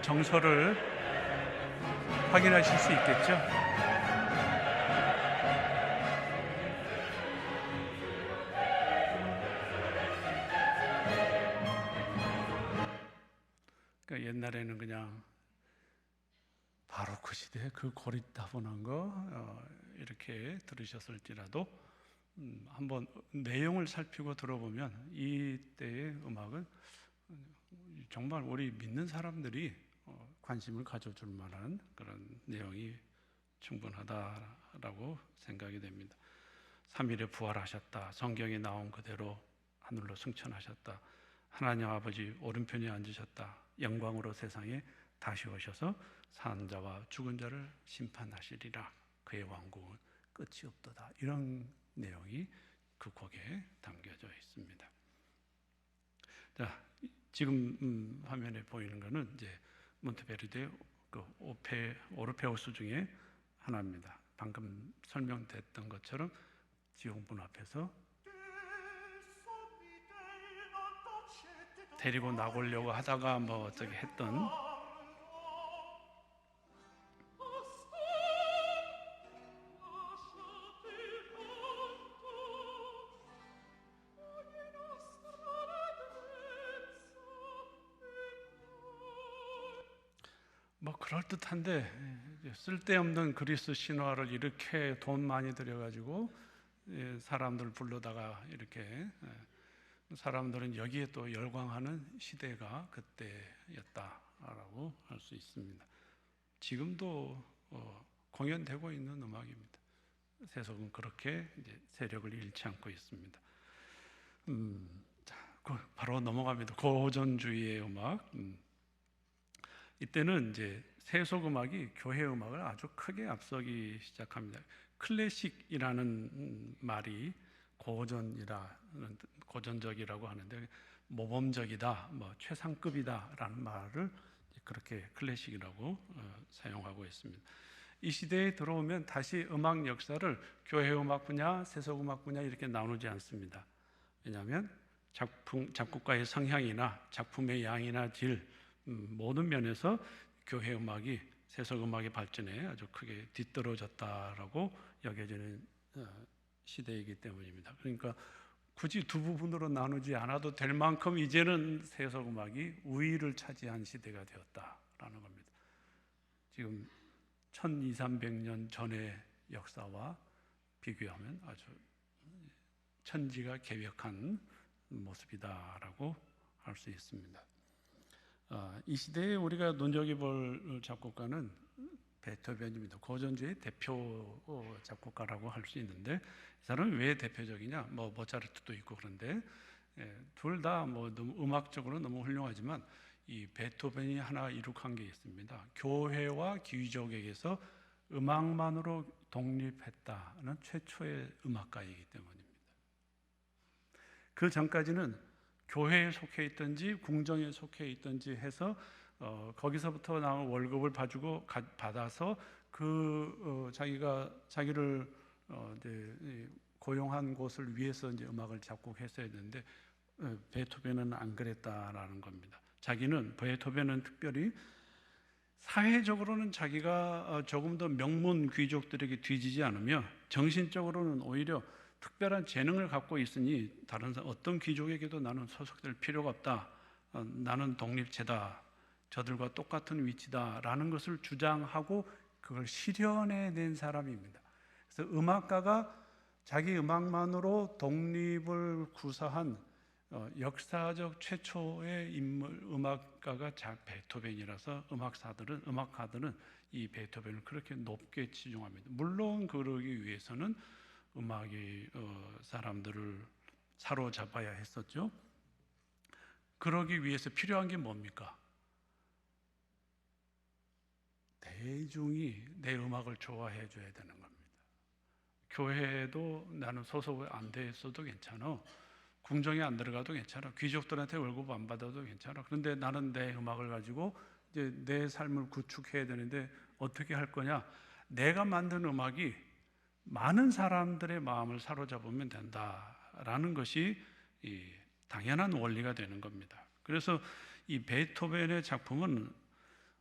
정서를 확인하실 수 있겠죠? 그러니까 옛날에는 그냥 바로 그 시대에 그 고리타분한 거 이렇게 들으셨을지라도 한번 내용을 살피고 들어보면 이때의 음악은 정말 우리 믿는 사람들이 관심을 가져줄 만한 그런 내용이 충분하다라고 생각이 됩니다. 3일에 부활하셨다. 성경에 나온 그대로 하늘로 승천하셨다. 하나님 아버지 오른편에 앉으셨다. 영광으로 세상에 다시 오셔서 산 자와 죽은 자를 심판하시리라. 그의 왕국은 끝이 없도다. 이런 내용이 그 곡에 담겨져 있습니다. 자, 지금 화면에 보이는 것은 이제 몬테베르디의 그 오르페우스 중에 하나입니다. 방금 설명됐던 것처럼 지옥문 앞에서 데리고 나오려고 하다가 뭐 어떻게 했던 뭐 그럴듯한데 쓸데없는 그리스 신화를 이렇게 돈 많이 들여가지고 사람들 불러다가 이렇게 사람들은 여기에 또 열광하는 시대가 그때였다라고 할 수 있습니다. 지금도 공연되고 있는 음악입니다. 세속은 그렇게 이제 세력을 잃지 않고 있습니다. 자, 바로 넘어갑니다. 고전주의의 음악. 이때는 이제 세속 음악이 교회 음악을 아주 크게 앞서기 시작합니다. 클래식이라는 말이 고전적이라고 하는데 모범적이다, 뭐 최상급이다라는 말을 그렇게 클래식이라고 사용하고 있습니다. 이 시대에 들어오면 다시 음악 역사를 교회 음악 분야, 세속 음악 분야 이렇게 나누지 않습니다. 왜냐하면 작곡가의 성향이나 작품의 양이나 질 모든 면에서 교회 음악이 세속 음악의 발전에 아주 크게 뒤떨어졌다라고 여겨지는 시대이기 때문입니다. 그러니까 굳이 두 부분으로 나누지 않아도 될 만큼 이제는 세속 음악이 우위를 차지한 시대가 되었다라는 겁니다. 지금 1200~300년 전의 역사와 비교하면 아주 천지가 개벽한 모습이다라고 할 수 있습니다. 이 시대에 우리가 눈여겨볼 작곡가는 베토벤입니다. 고전주의 대표 작곡가라고 할 수 있는데 이 사람은 왜 대표적이냐? 뭐 모차르트도 있고 그런데 둘 다 뭐 음악적으로 너무 훌륭하지만 이 베토벤이 하나 이룩한 게 있습니다. 교회와 귀족에게서 음악만으로 독립했다는 최초의 음악가이기 때문입니다. 그 전까지는 교회에 속해 있든지 궁정에 속해 있든지 해서 거기서부터 나온 월급을 받아서 자기를 이제 고용한 곳을 위해서 이제 음악을 작곡했어야 했는데 베토벤은 안 그랬다라는 겁니다. 베토벤은 특별히 사회적으로는 자기가 조금 더 명문 귀족들에게 뒤지지 않으며 정신적으로는 오히려 특별한 재능을 갖고 있으니 다른 어떤 귀족에게도 나는 소속될 필요가 없다. 나는 독립체다. 저들과 똑같은 위치다라는 것을 주장하고 그걸 실현해낸 사람입니다. 그래서 음악가가 자기 음악만으로 독립을 구사한 역사적 최초의 인물 음악가가 베토벤이라서 음악가들은 이 베토벤을 그렇게 높게 치중합니다. 물론 그러기 위해서는 음악이 사람들을 사로잡아야 했었죠. 그러기 위해서 필요한 게 뭡니까? 대중이 내 음악을 좋아해 줘야 되는 겁니다. 교회도 나는 소속 안 돼 있어도 괜찮아. 궁정에 안 들어가도 괜찮아. 귀족들한테 월급 안 받아도 괜찮아. 그런데 나는 내 음악을 가지고 이제 내 삶을 구축해야 되는데 어떻게 할 거냐? 내가 만든 음악이 많은 사람들의 마음을 사로잡으면 된다라는 것이 이 당연한 원리가 되는 겁니다. 그래서 이 베토벤의 작품은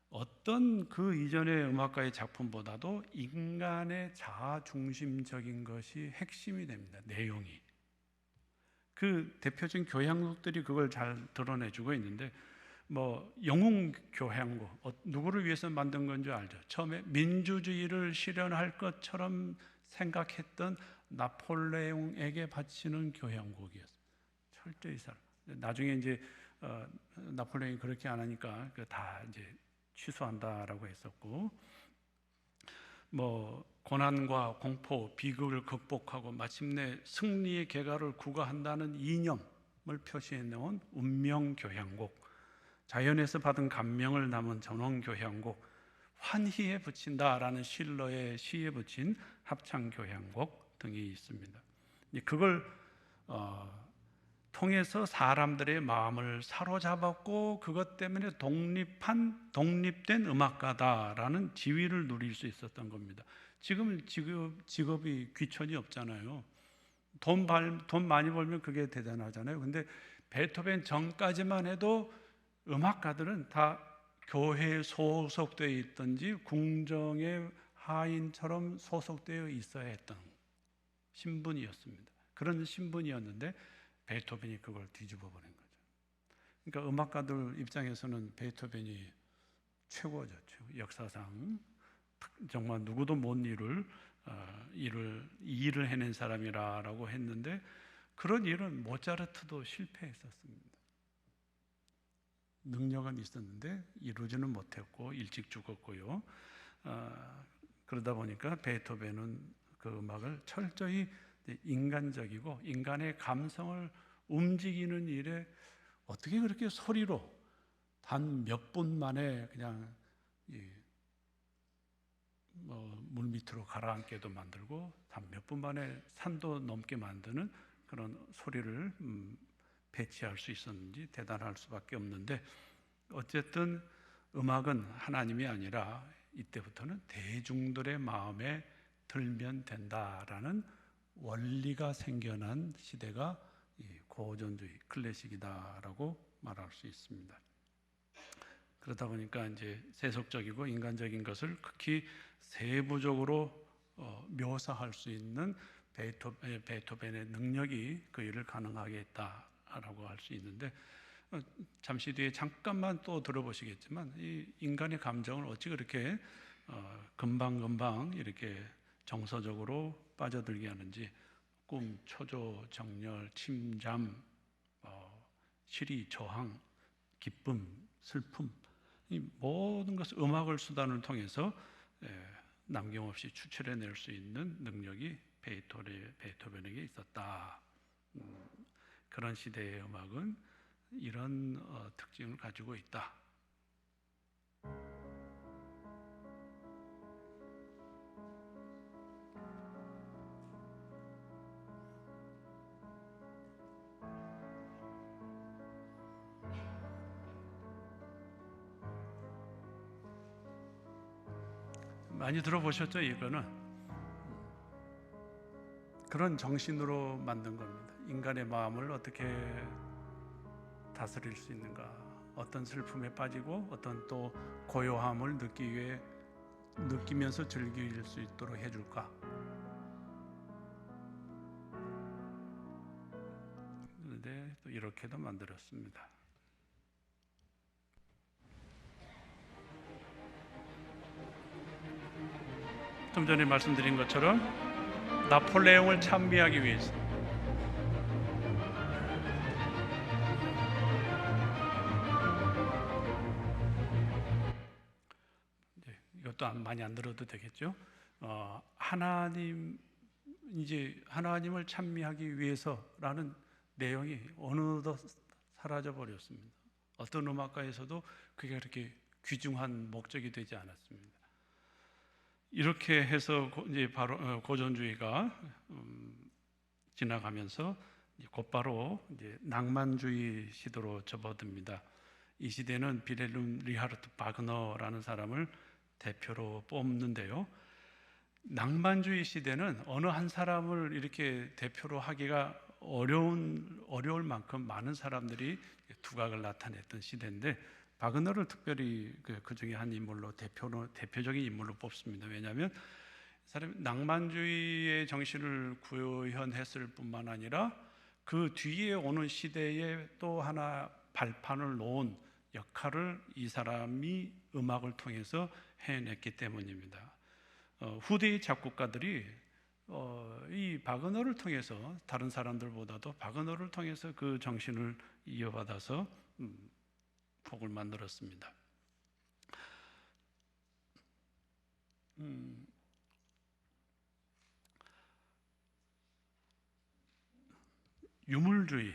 어떤 그 이전의 음악가의 작품보다도 인간의 자아 중심적인 것이 핵심이 됩니다. 내용이. 그 대표적인 교향곡들이 그걸 잘 드러내주고 있는데 영웅 교향곡 누구를 위해서 만든 건지 알죠? 처음에 민주주의를 실현할 것처럼 생각했던 나폴레옹에게 바치는 교향곡이었습니다. 철저히 나중에 이제 나폴레옹이 그렇게 안 하니까 다 이제 취소한다라고 했었고, 고난과 공포, 비극을 극복하고 마침내 승리의 계가를 구가한다는 이념을 표시해 놓은 운명 교향곡, 자연에서 받은 감명을 담은 전원 교향곡, 환희에 붙인다라는 실러의 시에 붙인 합창 교향곡 등이 있습니다. 그걸 통해서 사람들의 마음을 사로잡았고 그것 때문에 독립된 음악가다라는 지위를 누릴 수 있었던 겁니다. 지금 직업이 귀천이 없잖아요. 돈 많이 벌면 그게 대단하잖아요. 근데 베토벤 전까지만 해도 음악가들은 다 교회에 소속되어 있든지 궁정의 하인처럼 소속되어 있어야 했던 신분이었습니다. 그런 신분이었는데 베토벤이 그걸 뒤집어 버린 거죠. 그러니까 음악가들 입장에서는 베토벤이 최고죠. 역사상 정말 누구도 못 이룰 일을 해낸 사람이라고 했는데 그런 일은 모차르트도 실패했었습니다. 능력은 있었는데 이루지는 못했고 일찍 죽었고요. 그러다 보니까 베토벤은 그 음악을 철저히 인간적이고 인간의 감성을 움직이는 일에 어떻게 그렇게 소리로 단 몇 분 만에 그냥 물 밑으로 가라앉게도 만들고 단 몇 분 만에 산도 넘게 만드는 그런 소리를 배치할 수 있었는지 대단할 수밖에 없는데, 어쨌든 음악은 하나님이 아니라 이때부터는 대중들의 마음에 들면 된다라는 원리가 생겨난 시대가 고전주의 클래식이다라고 말할 수 있습니다. 그러다 보니까 이제 세속적이고 인간적인 것을 극히 세부적으로 묘사할 수 있는 베토벤의 능력이 그 일을 가능하게 했다라고 할 수 있는데, 잠시 뒤에 잠깐만 또 들어보시겠지만 이 인간의 감정을 어찌 그렇게 금방금방 이렇게 정서적으로 빠져들게 하는지, 꿈, 초조, 정열, 침잠, 시리, 저항, 기쁨, 슬픔, 이 모든 것을 음악을 수단을 통해서 남김없이 추출해낼 수 있는 능력이 베토벤에게 있었다. 그런 시대의 음악은 이런 특징을 가지고 있다. 많이 들어보셨죠? 이거는 그런 정신으로 만든 겁니다. 인간의 마음을 어떻게 다스릴 수 있는가, 어떤 슬픔에 빠지고 어떤 또 고요함을 느끼면서 즐길 수 있도록 해줄까. 그런데 또 이렇게도 만들었습니다. 좀 전에 말씀드린 것처럼 나폴레옹을 찬미하기 위해서, 이것도 많이 안 들어도 되겠죠. 하나님을 찬미하기 위해서라는 내용이 어느덧 사라져 버렸습니다. 어떤 음악가에서도 그게 그렇게 귀중한 목적이 되지 않았습니다. 이렇게 해서 이제 바로 고전주의가 지나가면서 곧바로 이제 낭만주의 시대로 접어듭니다. 이 시대는 빌헬름 리하르트 바그너라는 사람을 대표로 뽑는데요. 낭만주의 시대는 어느 한 사람을 이렇게 대표로 하기가 어려울 만큼 많은 사람들이 두각을 나타냈던 시대인데, 바그너를 특별히 그 중에 한 인물로 대표적인 인물로 뽑습니다. 왜냐하면 사람이 낭만주의의 정신을 구현했을 뿐만 아니라 그 뒤에 오는 시대에 또 하나 발판을 놓은 역할을 이 사람이 음악을 통해서 해냈기 때문입니다. 후대의 작곡가들이 이 바그너를 통해서, 다른 사람들보다도 바그너를 통해서 그 정신을 이어받아서 곡을 만들었습니다. 유물주의,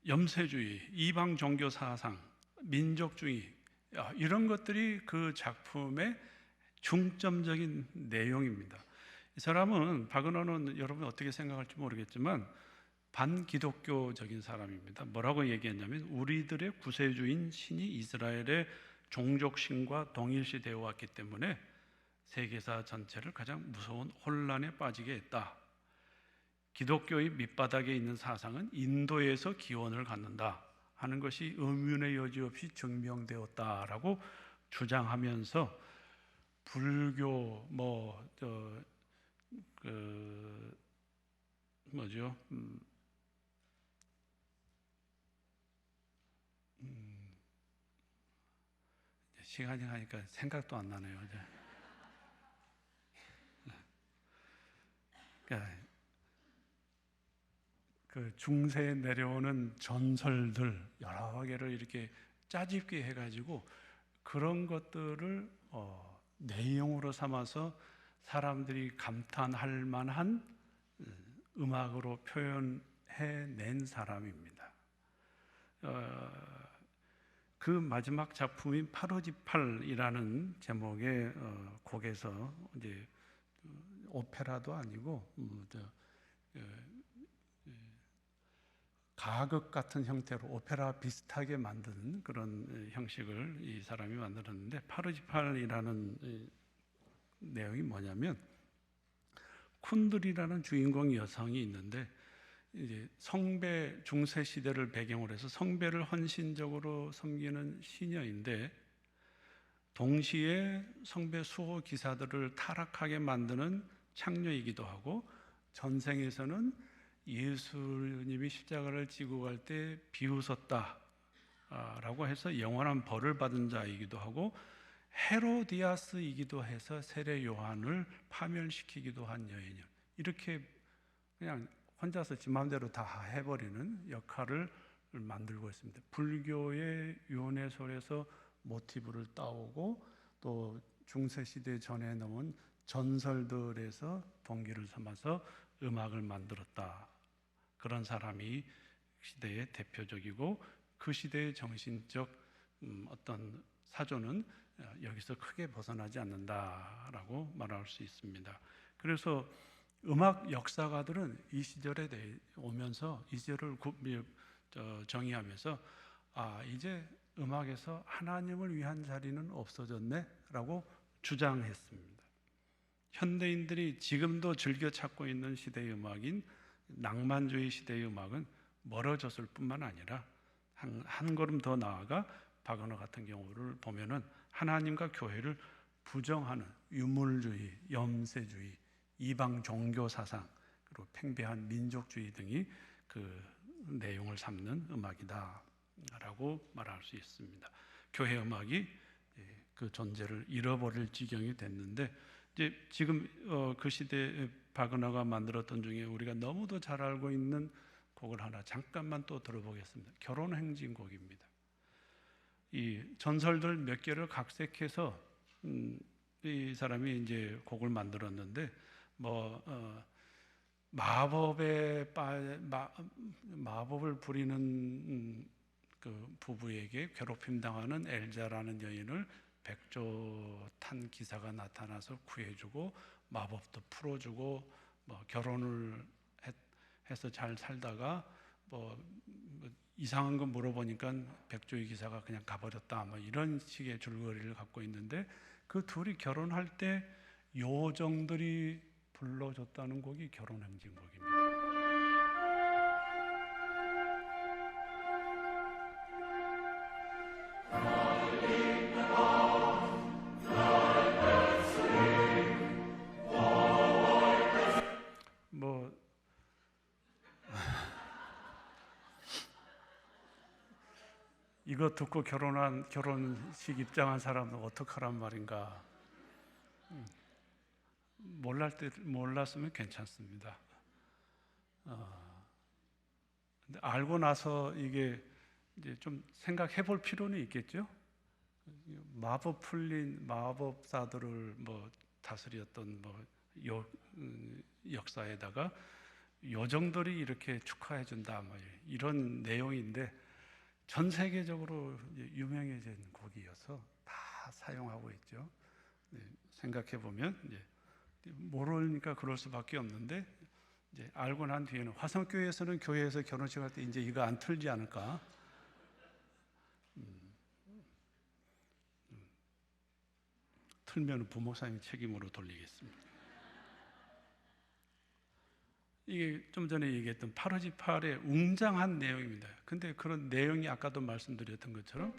염세주의, 이방 종교 사상, 민족주의, 이런 것들이 그 작품의 중점적인 내용입니다. 이 사람은, 바그너는 여러분 어떻게 생각할지 모르겠지만 반기독교적인 사람입니다. 뭐라고 얘기했냐면, 우리들의 구세주인 신이 이스라엘의 종족신과 동일시되어 왔기 때문에 세계사 전체를 가장 무서운 혼란에 빠지게 했다. 기독교의 밑바닥에 있는 사상은 인도에서 기원을 갖는다 하는 것이 의문의 여지 없이 증명되었다라고 주장하면서, 불교 시간이 가니까 생각도 안 나네요. 그러니까 그 중세에 내려오는 전설들 여러 개를 이렇게 짜집기 해가지고 그런 것들을 내용으로 삼아서 사람들이 감탄할 만한 음악으로 표현해낸 사람입니다. 그 마지막 작품인 파르지팔이라는 제목의 곡에서 이제 오페라도 아니고 가극 같은 형태로 오페라 비슷하게 만드는 그런 형식을 이 사람이 만들었는데, 파르지팔이라는 내용이 뭐냐면, 쿤들이라는 주인공 여성이 있는데, 이제 성배, 중세 시대를 배경으로 해서 성배를 헌신적으로 섬기는 시녀인데, 동시에 성배 수호 기사들을 타락하게 만드는 창녀이기도 하고, 전생에서는 예수님이 십자가를 지고 갈 때 비웃었다 라고 해서 영원한 벌을 받은 자이기도 하고, 헤로디아스이기도 해서 세례 요한을 파멸시키기도 한 여인이요. 이렇게 그냥 혼자서 지 마음대로 다 해버리는 역할을 만들고 있습니다. 불교의 윤회설에서 모티브를 따오고, 또 중세시대 전에 나온 전설들에서 동기를 삼아서 음악을 만들었다. 그런 사람이 시대의 대표적이고, 그 시대의 정신적 어떤 사조는 여기서 크게 벗어나지 않는다라고 말할 수 있습니다. 그래서 음악 역사가들은 이 시절에 오면서 이 시절을 정의하면서, 이제 음악에서 하나님을 위한 자리는 없어졌네라고 주장했습니다. 현대인들이 지금도 즐겨 찾고 있는 시대의 음악인 낭만주의 시대의 음악은 멀어졌을 뿐만 아니라 한 걸음 더 나아가 바그너 같은 경우를 보면은 하나님과 교회를 부정하는 유물주의, 염세주의, 이방 종교 사상, 그리고 팽배한 민족주의 등이 그 내용을 삼는 음악이다라고 말할 수 있습니다. 교회 음악이 그 존재를 잃어버릴 지경이 됐는데, 이제 지금 그 시대에 바그너가 만들었던 중에 우리가 너무도 잘 알고 있는 곡을 하나 잠깐만 또 들어보겠습니다. 결혼행진곡입니다. 이 전설들 몇 개를 각색해서 이 사람이 이제 곡을 만들었는데 마법을 부리는 그 부부에게 괴롭힘 당하는 엘자라는 여인을 백조 탄 기사가 나타나서 구해주고 마법도 풀어주고 결혼을 해서 잘 살다가 이상한 거 물어보니까 백조의 기사가 그냥 가버렸다 이런 식의 줄거리를 갖고 있는데 그 둘이 결혼할 때 요정들이 불러줬다는 곡이 결혼행진곡입니다. 이거 듣고 결혼식 입장한 사람은 어떡하란 말인가. 몰랐으면 괜찮습니다. 근데 알고 나서 이게 이제 좀 생각해 볼 필요는 있겠죠. 마법 풀린 마법사들을 다스렸던 역사에다가 요정들이 이렇게 축하해 준다 이런 내용인데 전 세계적으로 유명해진 곡이어서 다 사용하고 있죠. 생각해 보면 모르니까 그럴 수밖에 없는데 이제 알고 난 뒤에는 화성교회에서는 교회에서 결혼식 할 때 이제 이거 안 틀지 않을까? 틀면 부목사님 책임으로 돌리겠습니다. 이게 좀 전에 얘기했던 파르지팔의 웅장한 내용입니다. 근데 그런 내용이 아까도 말씀드렸던 것처럼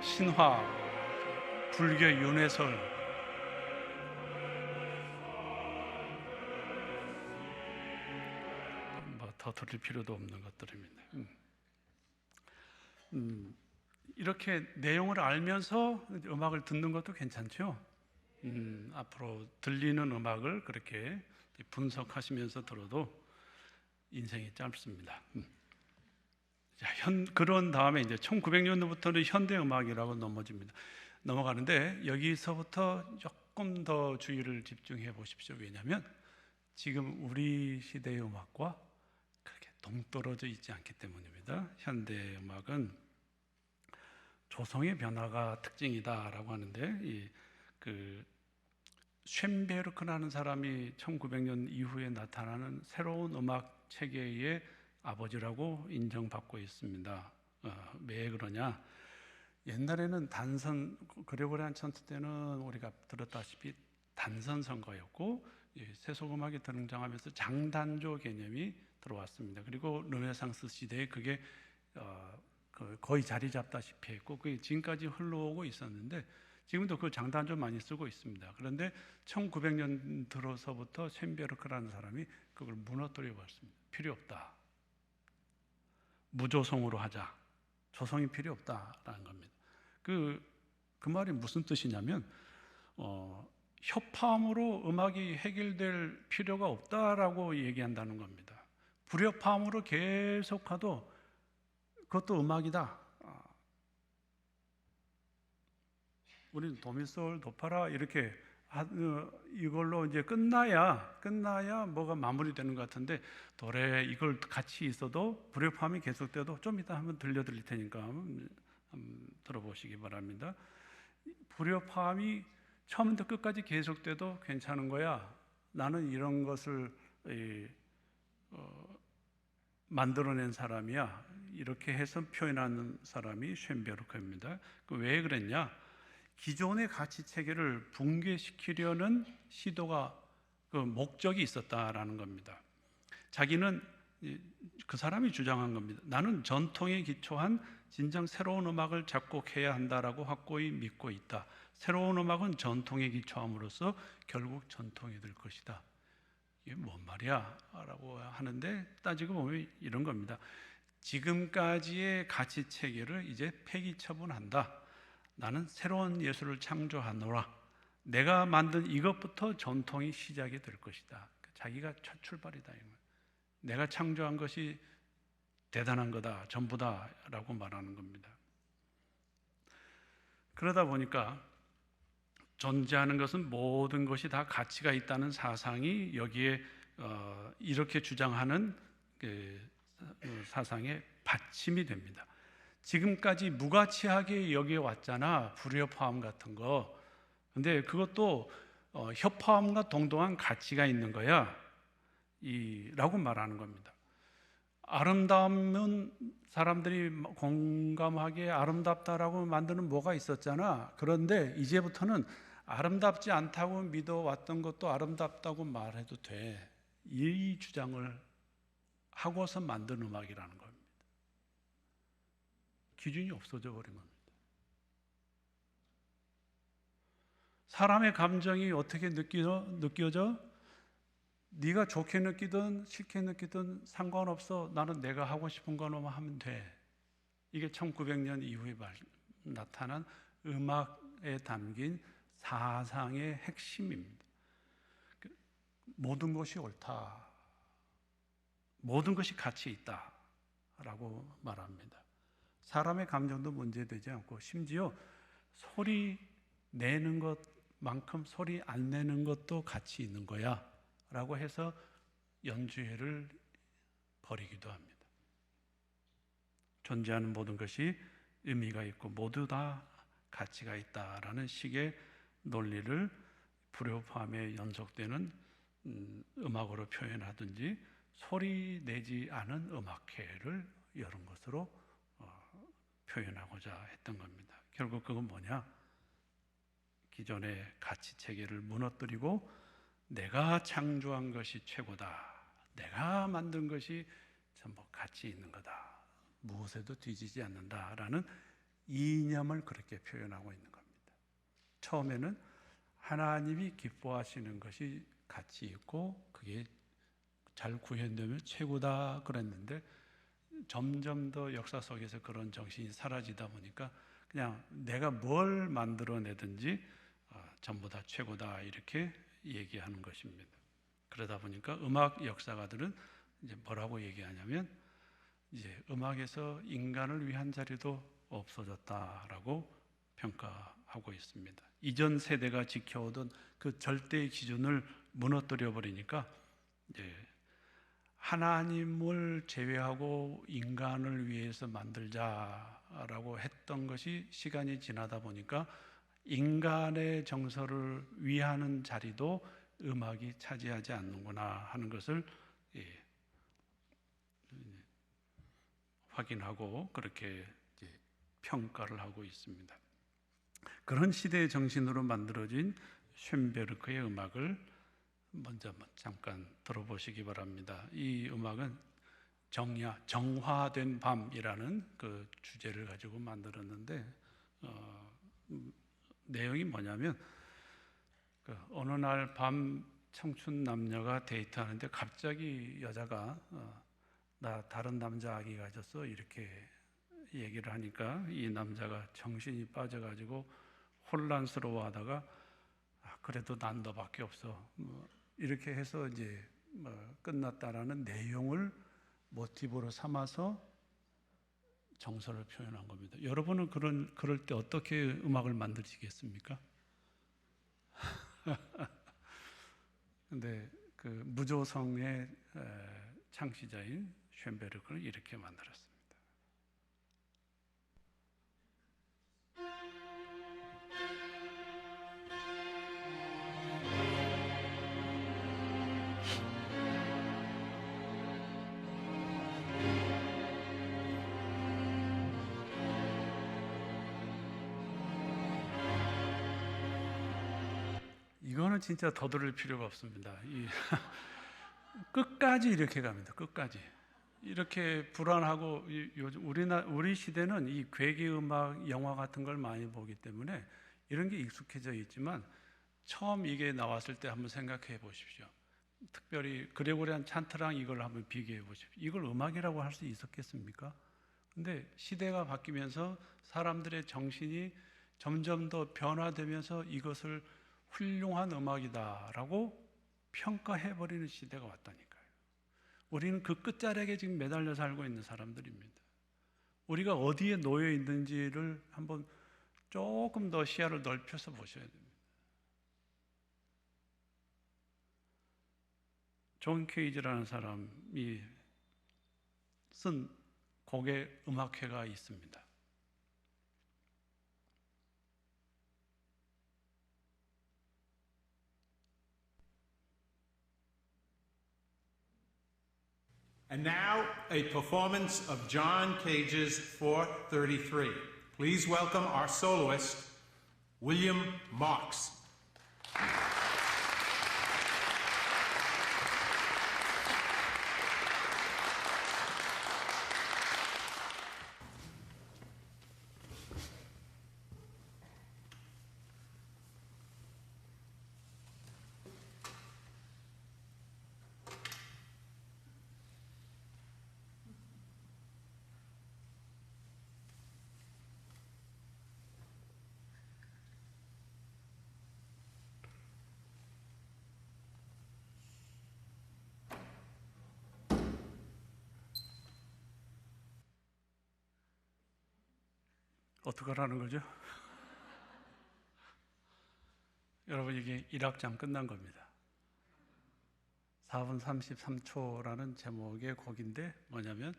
신화, 불교 윤회설 더 들을 필요도 없는 것들입니다. 이렇게 내용을 알면서 음악을 듣는 것도 괜찮죠. 앞으로 들리는 음악을 그렇게 분석하시면서 들어도 인생이 짧습니다. 그런 다음에 이제 1900년도부터는 현대 음악이라고 넘어가는데 여기서부터 조금 더 주의를 집중해 보십시오. 왜냐하면 지금 우리 시대의 음악과 그렇게 동떨어져 있지 않기 때문입니다. 현대 음악은 조성의 변화가 특징이다라고 하는데 쇤베르크라는 사람이 1900년 이후에 나타나는 새로운 음악 체계의 아버지라고 인정받고 있습니다. 왜 그러냐? 옛날에는 그레고리안 천트 때는 우리가 들었다시피 단선 선거였고 세속음악이 등장하면서 장단조 개념이 들어왔습니다. 그리고 르네상스 시대에 그게 거의 자리 잡다시피 했고 그게 지금까지 흘러오고 있었는데 지금도 그 장단조 많이 쓰고 있습니다. 그런데 1900년 들어서부터 쇤베르크라는 사람이 그걸 무너뜨려 버렸습니다. 필요 없다. 무조성으로 하자. 조성이 필요 없다라는 겁니다. 그 말이 무슨 뜻이냐면 협파음으로 음악이 해결될 필요가 없다라고 얘기한다는 겁니다. 불협화음으로 계속해도 그것도 음악이다. 우리는 도미솔 도파라 이렇게 이걸로 이제 끝나야 뭐가 마무리되는 것 같은데 도레 이걸 같이 있어도 불협화음이 계속돼도 좀 이따 한번 들려드릴 테니까 한번 들어보시기 바랍니다. 불협화음이 처음부터 끝까지 계속돼도 괜찮은 거야. 나는 이런 것을 만들어낸 사람이야. 이렇게 해서 표현하는 사람이 쇤베르크입니다. 왜 그랬냐? 기존의 가치 체계를 붕괴시키려는 시도가 목적이 있었다라는 겁니다. 자기는 그 사람이 주장한 겁니다. 나는 전통에 기초한 진정 새로운 음악을 작곡해야 한다라고 확고히 믿고 있다. 새로운 음악은 전통에 기초함으로써 결국 전통이 될 것이다. 이게 뭔 말이야? 라고 하는데 따지고 보면 이런 겁니다. 지금까지의 가치 체계를 이제 폐기 처분한다. 나는 새로운 예술을 창조하노라. 내가 만든 이것부터 전통이 시작이 될 것이다. 자기가 첫 출발이다. 내가 창조한 것이 대단한 거다, 전부다라고 말하는 겁니다. 그러다 보니까 존재하는 것은 모든 것이 다 가치가 있다는 사상이 여기에 이렇게 주장하는 사상의 받침이 됩니다. 지금까지 무가치하게 여겨왔잖아, 불협화음 같은 거. 근데 그것도 협화음과 동등한 가치가 있는 거야 라고 말하는 겁니다. 아름다움은 사람들이 공감하기에 아름답다라고 만드는 뭐가 있었잖아. 그런데 이제부터는 아름답지 않다고 믿어왔던 것도 아름답다고 말해도 돼. 이 주장을 하고서 만든 음악이라는 겁니다. 기준이 없어져 버린 겁니다. 사람의 감정이 어떻게 느껴져? 네가 좋게 느끼든 싫게 느끼든 상관없어. 나는 내가 하고 싶은 거만 하면 돼. 이게 1900년 이후에 나타난 음악에 담긴 사상의 핵심입니다. 모든 것이 옳다. 모든 것이 가치 있다라고 말합니다. 사람의 감정도 문제되지 않고 심지어 소리 내는 것만큼 소리 안 내는 것도 가치 있는 거야 라고 해서 연주회를 벌이기도 합니다. 존재하는 모든 것이 의미가 있고 모두 다 가치가 있다라는 식의 논리를 불협화음에 연속되는 음악으로 표현하든지 소리 내지 않은 음악회를 여는 것으로 표현하고자 했던 겁니다. 결국 그건 뭐냐? 기존의 가치 체계를 무너뜨리고 내가 창조한 것이 최고다. 내가 만든 것이 전부 가치 있는 거다. 무엇에도 뒤지지 않는다라는 이념을 그렇게 표현하고 있는 겁니다. 처음에는 하나님이 기뻐하시는 것이 가치 있고 그게 잘 구현되면 최고다 그랬는데 점점 더 역사 속에서 그런 정신이 사라지다 보니까 그냥 내가 뭘 만들어내든지 전부 다 최고다 이렇게 얘기하는 것입니다. 그러다 보니까 음악 역사가들은 이제 뭐라고 얘기하냐면 이제 음악에서 인간을 위한 자리도 없어졌다라고 평가하고 있습니다. 이전 세대가 지켜오던 그 절대의 기준을 무너뜨려 버리니까 이제 하나님을 제외하고 인간을 위해서 만들자라고 했던 것이 시간이 지나다 보니까 인간의 정서를 위하는 자리도 음악이 차지하지 않는구나 하는 것을 확인하고 그렇게 평가를 하고 있습니다. 그런 시대의 정신으로 만들어진 쇤베르크의 음악을 먼저 잠깐 들어보시기 바랍니다. 이 음악은 정화된 밤이라는 그 주제를 가지고 만들었는데 내용이 뭐냐면 어느 날 밤 청춘 남녀가 데이트하는데 갑자기 여자가 나 다른 남자 아기 가졌어 이렇게 얘기를 하니까 이 남자가 정신이 빠져가지고 혼란스러워하다가 그래도 난 너밖에 없어 이렇게 해서 이제 끝났다라는 내용을 모티브로 삼아서 정서를 표현한 겁니다. 여러분은 그럴 때 어떻게 음악을 만드시겠습니까? 근데 그 무조성의 창시자인 쇤베르크는 이렇게 만들었습니다. 이거는 진짜 더 들을 필요가 없습니다. 끝까지 이렇게 갑니다. 끝까지 이렇게 불안하고 요즘 우리 시대는 이 괴기 음악, 영화 같은 걸 많이 보기 때문에 이런 게 익숙해져 있지만 처음 이게 나왔을 때 한번 생각해 보십시오. 특별히 그레고리안 찬트랑 이걸 한번 비교해 보십시오. 이걸 음악이라고 할 수 있었겠습니까? 근데 시대가 바뀌면서 사람들의 정신이 점점 더 변화되면서 이것을 훌륭한 음악이다라고 평가해버리는 시대가 왔다니까요. 우리는 그 끝자락에 지금 매달려 살고 있는 사람들입니다. 우리가 어디에 놓여 있는지를 한번 조금 더 시야를 넓혀서 보셔야 됩니다. 존 케이지라는 사람이 쓴 곡의 음악회가 있습니다. And now, a performance of John Cage's 433. Please welcome our soloist, William Marks. 어떻게 하라는 거죠? 여러분, 이게 1악장 끝난 겁니다. 4분 33초라는 제목의 곡인데 뭐냐면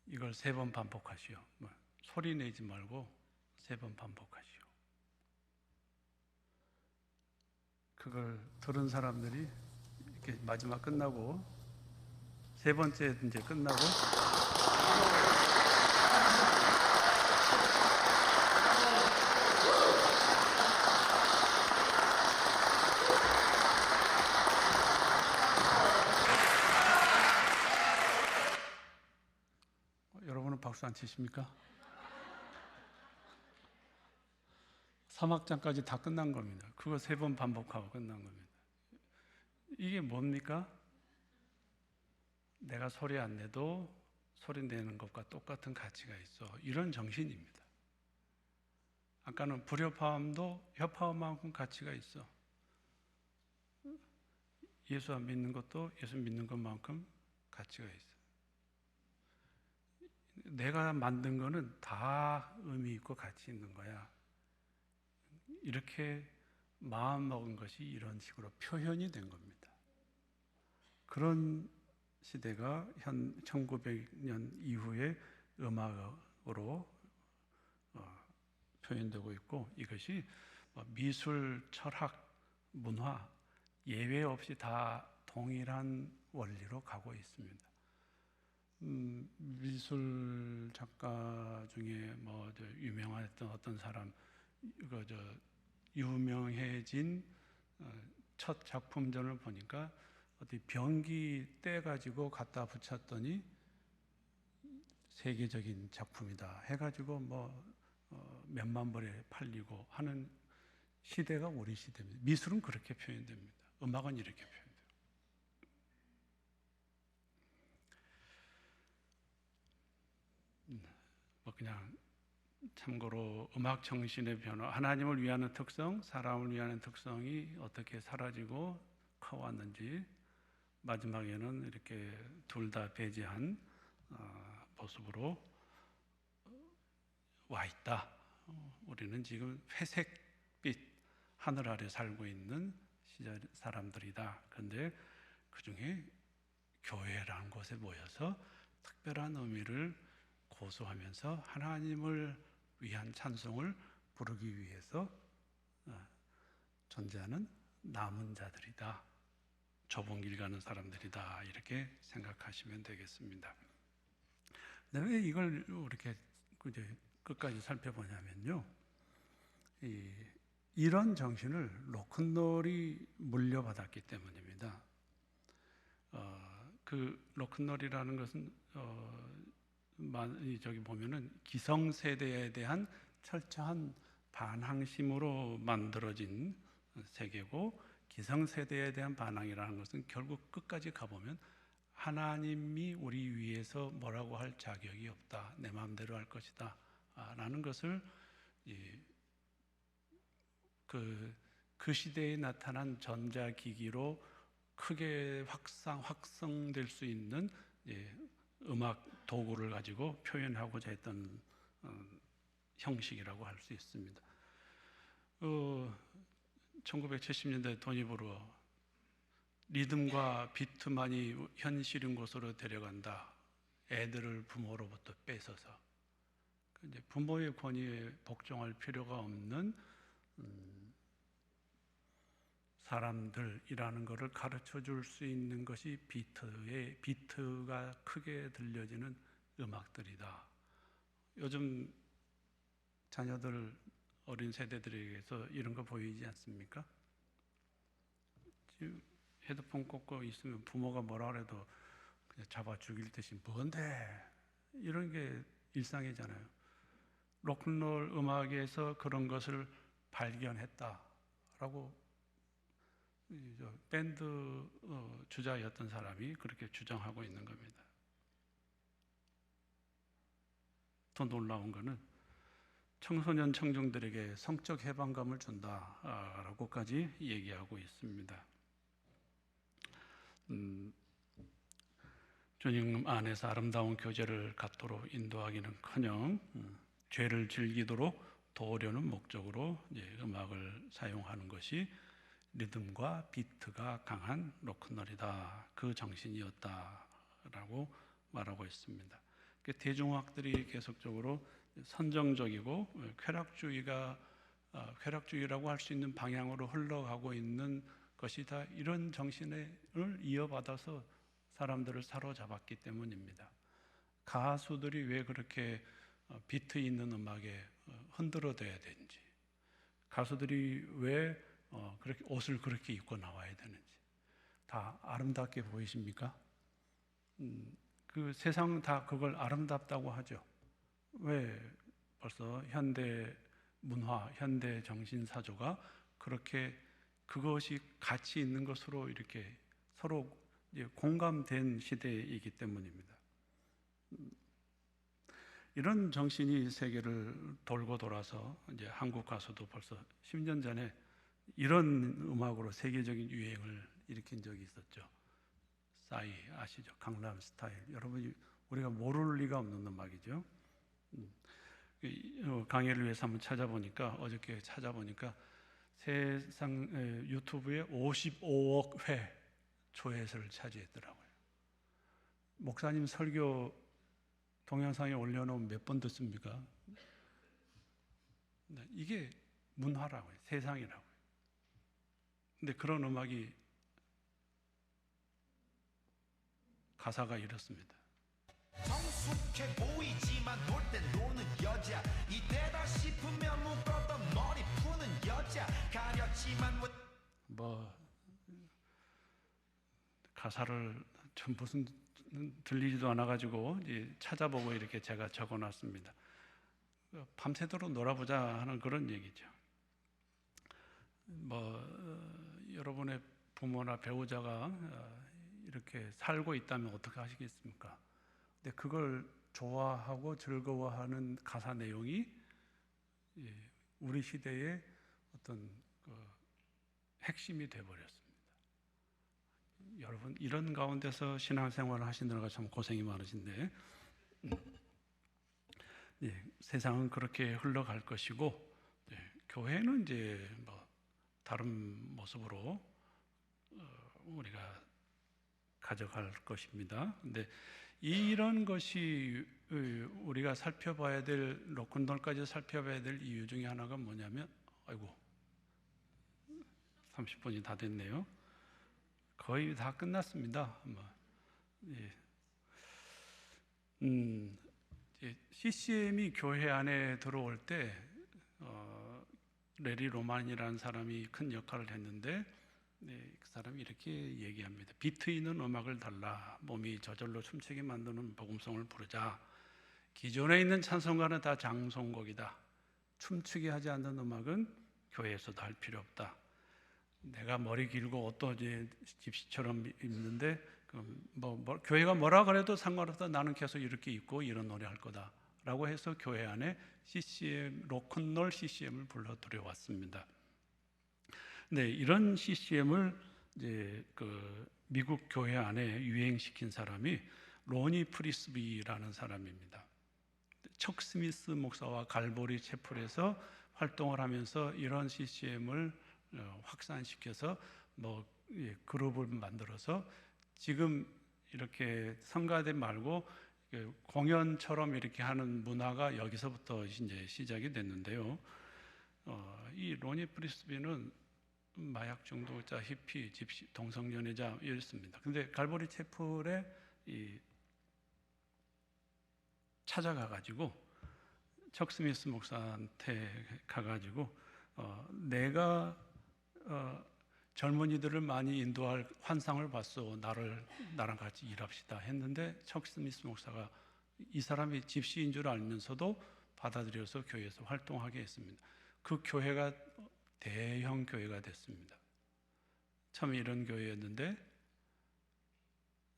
이걸 3번 반복하시오. 소리 내지 말고 3번 반복하시오. 그걸 들은 사람들이 이렇게 마지막 끝나고 3번째 이제 끝나고 여러분은 박수 안 치십니까? 3악장까지 다 끝난 겁니다. 그거 3번 반복하고 끝난 겁니다. 이게 뭡니까? 내가 소리 안 내도 소리 내는 것과 똑같은 가치가 있어. 이런 정신입니다. 아까는 불협화음도 협화음만큼 가치가 있어. 예수 안 믿는 것도 예수 믿는 것만큼 가치가 있어. 내가 만든 거는 다 의미 있고 가치 있는 거야. 이렇게 마음 먹은 것이 이런 식으로 표현이 된 겁니다. 그런 시대가 1900년 이후에 음악으로 표현되고 있고, 이것이 미술, 철학, 문화 예외 없이 다 동일한 원리로 가고 있습니다. 미술 작가 중에 유명했던 어떤 사람, 유명해진 첫 작품전을 보니까 어디 변기 떼가지고 갖다 붙였더니 세계적인 작품이다 해가지고 몇만 벌에 팔리고 하는 시대가 우리 시대입니다. 미술은 그렇게 표현됩니다. 음악은 이렇게 표현돼요. 그냥 참고로 음악 정신의 변화, 하나님을 위하는 특성, 사람을 위하는 특성이 어떻게 사라지고 커왔는지, 마지막에는 이렇게 둘 다 배제한 모습으로 와 있다. 우리는 지금 회색빛 하늘 아래 살고 있는 시절 사람들이다. 그런데 그 중에 교회라는 곳에 모여서 특별한 의미를 고수하면서 하나님을 위한 찬송을 부르기 위해서 존재하는 남은 자들이다. 좁은 길 가는 사람들이다. 이렇게 생각하시면 되겠습니다. 왜 이걸 이렇게 끝까지 살펴보냐면요, 이런 정신을 로큰롤이 물려받았기 때문입니다. 그 로큰롤이라는 것은 저기 보면은 기성세대에 대한 철저한 반항심으로 만들어진 세계고, 기성세대에 대한 반항이라는 것은 결국 끝까지 가보면 하나님이 우리 위해서 뭐라고 할 자격이 없다, 내 마음대로 할 것이다 라는 것을 그 시대에 나타난 전자기기로 크게 확성될 수 있는 음악 도구를 가지고 표현하고자 했던 형식이라고 할 수 있습니다. 1970년대 독립으로 리듬과 비트만이 현실인 곳으로 데려간다. 애들을 부모로부터 뺏어서 이제 부모의 권위에 복종할 필요가 없는 사람들이라는 것을 가르쳐 줄 수 있는 것이 비트가 크게 들려지는 음악들이다. 요즘 자녀들 어린 세대들에게서 이런 거 보이지 않습니까? 지금 헤드폰 꽂고 있으면 부모가 뭐라 그래도 그냥 잡아 죽일 듯이 뭔데? 이런 게 일상이잖아요. 로큰롤 음악에서 그런 것을 발견했다라고 밴드 주자였던 사람이 그렇게 주장하고 있는 겁니다. 더 놀라운 것은 청소년 청중들에게 성적 해방감을 준다라고까지 얘기하고 있습니다. 주님 안에서 아름다운 교제를 갖도록 인도하기는커녕 죄를 즐기도록 도우려는 목적으로 음악을 사용하는 것이 리듬과 비트가 강한 로큰롤이다. 그 정신이었다라고 말하고 있습니다. 대중음악들이 계속적으로 선정적이고 쾌락주의라고 할 수 있는 방향으로 흘러가고 있는 것이 다 이런 정신을 이어받아서 사람들을 사로잡았기 때문입니다. 가수들이 왜 그렇게 비트 있는 음악에 흔들어대야 되는지, 가수들이 왜 그렇게 옷을 그렇게 입고 나와야 되는지 다 아름답게 보이십니까? 그 세상 다 그걸 아름답다고 하죠. 왜 벌써 현대 문화, 현대 정신사조가 그렇게 그것이 가치 있는 것으로 이렇게 서로 공감된 시대이기 때문입니다. 이런 정신이 세계를 돌고 돌아서 이제 한국 가수도 벌써 10년 전에 이런 음악으로 세계적인 유행을 일으킨 적이 있었죠. 싸이 아시죠? 강남 스타일. 여러분이 우리가 모를 리가 없는 음악이죠. 강의를 위해서 한번 어저께 찾아보니까 세상 유튜브에 55억 회 조회수를 차지했더라고요. 목사님 설교 동영상에 올려놓으면 몇 번 듣습니까? 이게 문화라고요. 세상이라고요. 근데 그런 음악이 가사가 이렇습니다. 성숙해 보이지만 놀 땐 노는 여자 이때다 싶으면 묶었던 머리 푸는 여자 가렸지만 가사를 전 무슨 들리지도 않아가지고 찾아보고 이렇게 제가 적어놨습니다. 밤새도록 놀아보자 하는 그런 얘기죠. 여러분의 부모나 배우자가 이렇게 살고 있다면 어떻게 하시겠습니까? 근데 그걸 좋아하고 즐거워하는 가사 내용이 우리 시대의 어떤 핵심이 되어버렸습니다. 여러분 이런 가운데서 신앙생활을 하시느라가 참 고생이 많으신데 세상은 그렇게 흘러갈 것이고 교회는 이제 다른 모습으로 우리가 가져갈 것입니다. 근데 이런 것이 우리가 살펴봐야 될 로큰롤까지 살펴봐야 될 이유 중에 하나가 뭐냐면 30분이 다 됐네요. 거의 다 끝났습니다. CCM이 교회 안에 들어올 때 레리 로만이라는 사람이 큰 역할을 했는데 그 사람이 이렇게 얘기합니다. 비트 있는 음악을 달라. 몸이 저절로 춤추게 만드는 복음송을 부르자. 기존에 있는 찬송가는 다 장송곡이다. 춤추게 하지 않는 음악은 교회에서도 할 필요 없다. 내가 머리 길고 옷도 이제 집시처럼 입는데 교회가 뭐라 그래도 상관없다. 나는 계속 이렇게 입고 이런 노래 할 거다 라고 해서 교회 안에 CCM, 로큰롤 CCM을 불러 들여왔습니다. 네, 이런 CCM을 이제 그 미국 교회 안에 유행시킨 사람이 로니 프리스비라는 사람입니다. 척 스미스 목사와 갈보리 채플에서 활동을 하면서 이런 CCM을 확산시켜서 그룹을 만들어서 지금 이렇게 성가대 말고 공연처럼 이렇게 하는 문화가 여기서부터 이제 시작이 됐는데요. 이 로니 프리스비는 마약 중독자, 히피, 집시, 동성연애자 이랬습니다. 근데 갈보리 채플에 찾아가 가지고 척 스미스 목사한테 가가지고 내가 젊은이들을 많이 인도할 환상을 봤어. 나랑 같이 일합시다 했는데 척 스미스 목사가 이 사람이 집시인 줄 알면서도 받아들여서 교회에서 활동하게 했습니다. 그 교회가 대형 교회가 됐습니다. 처음에 이런 교회였는데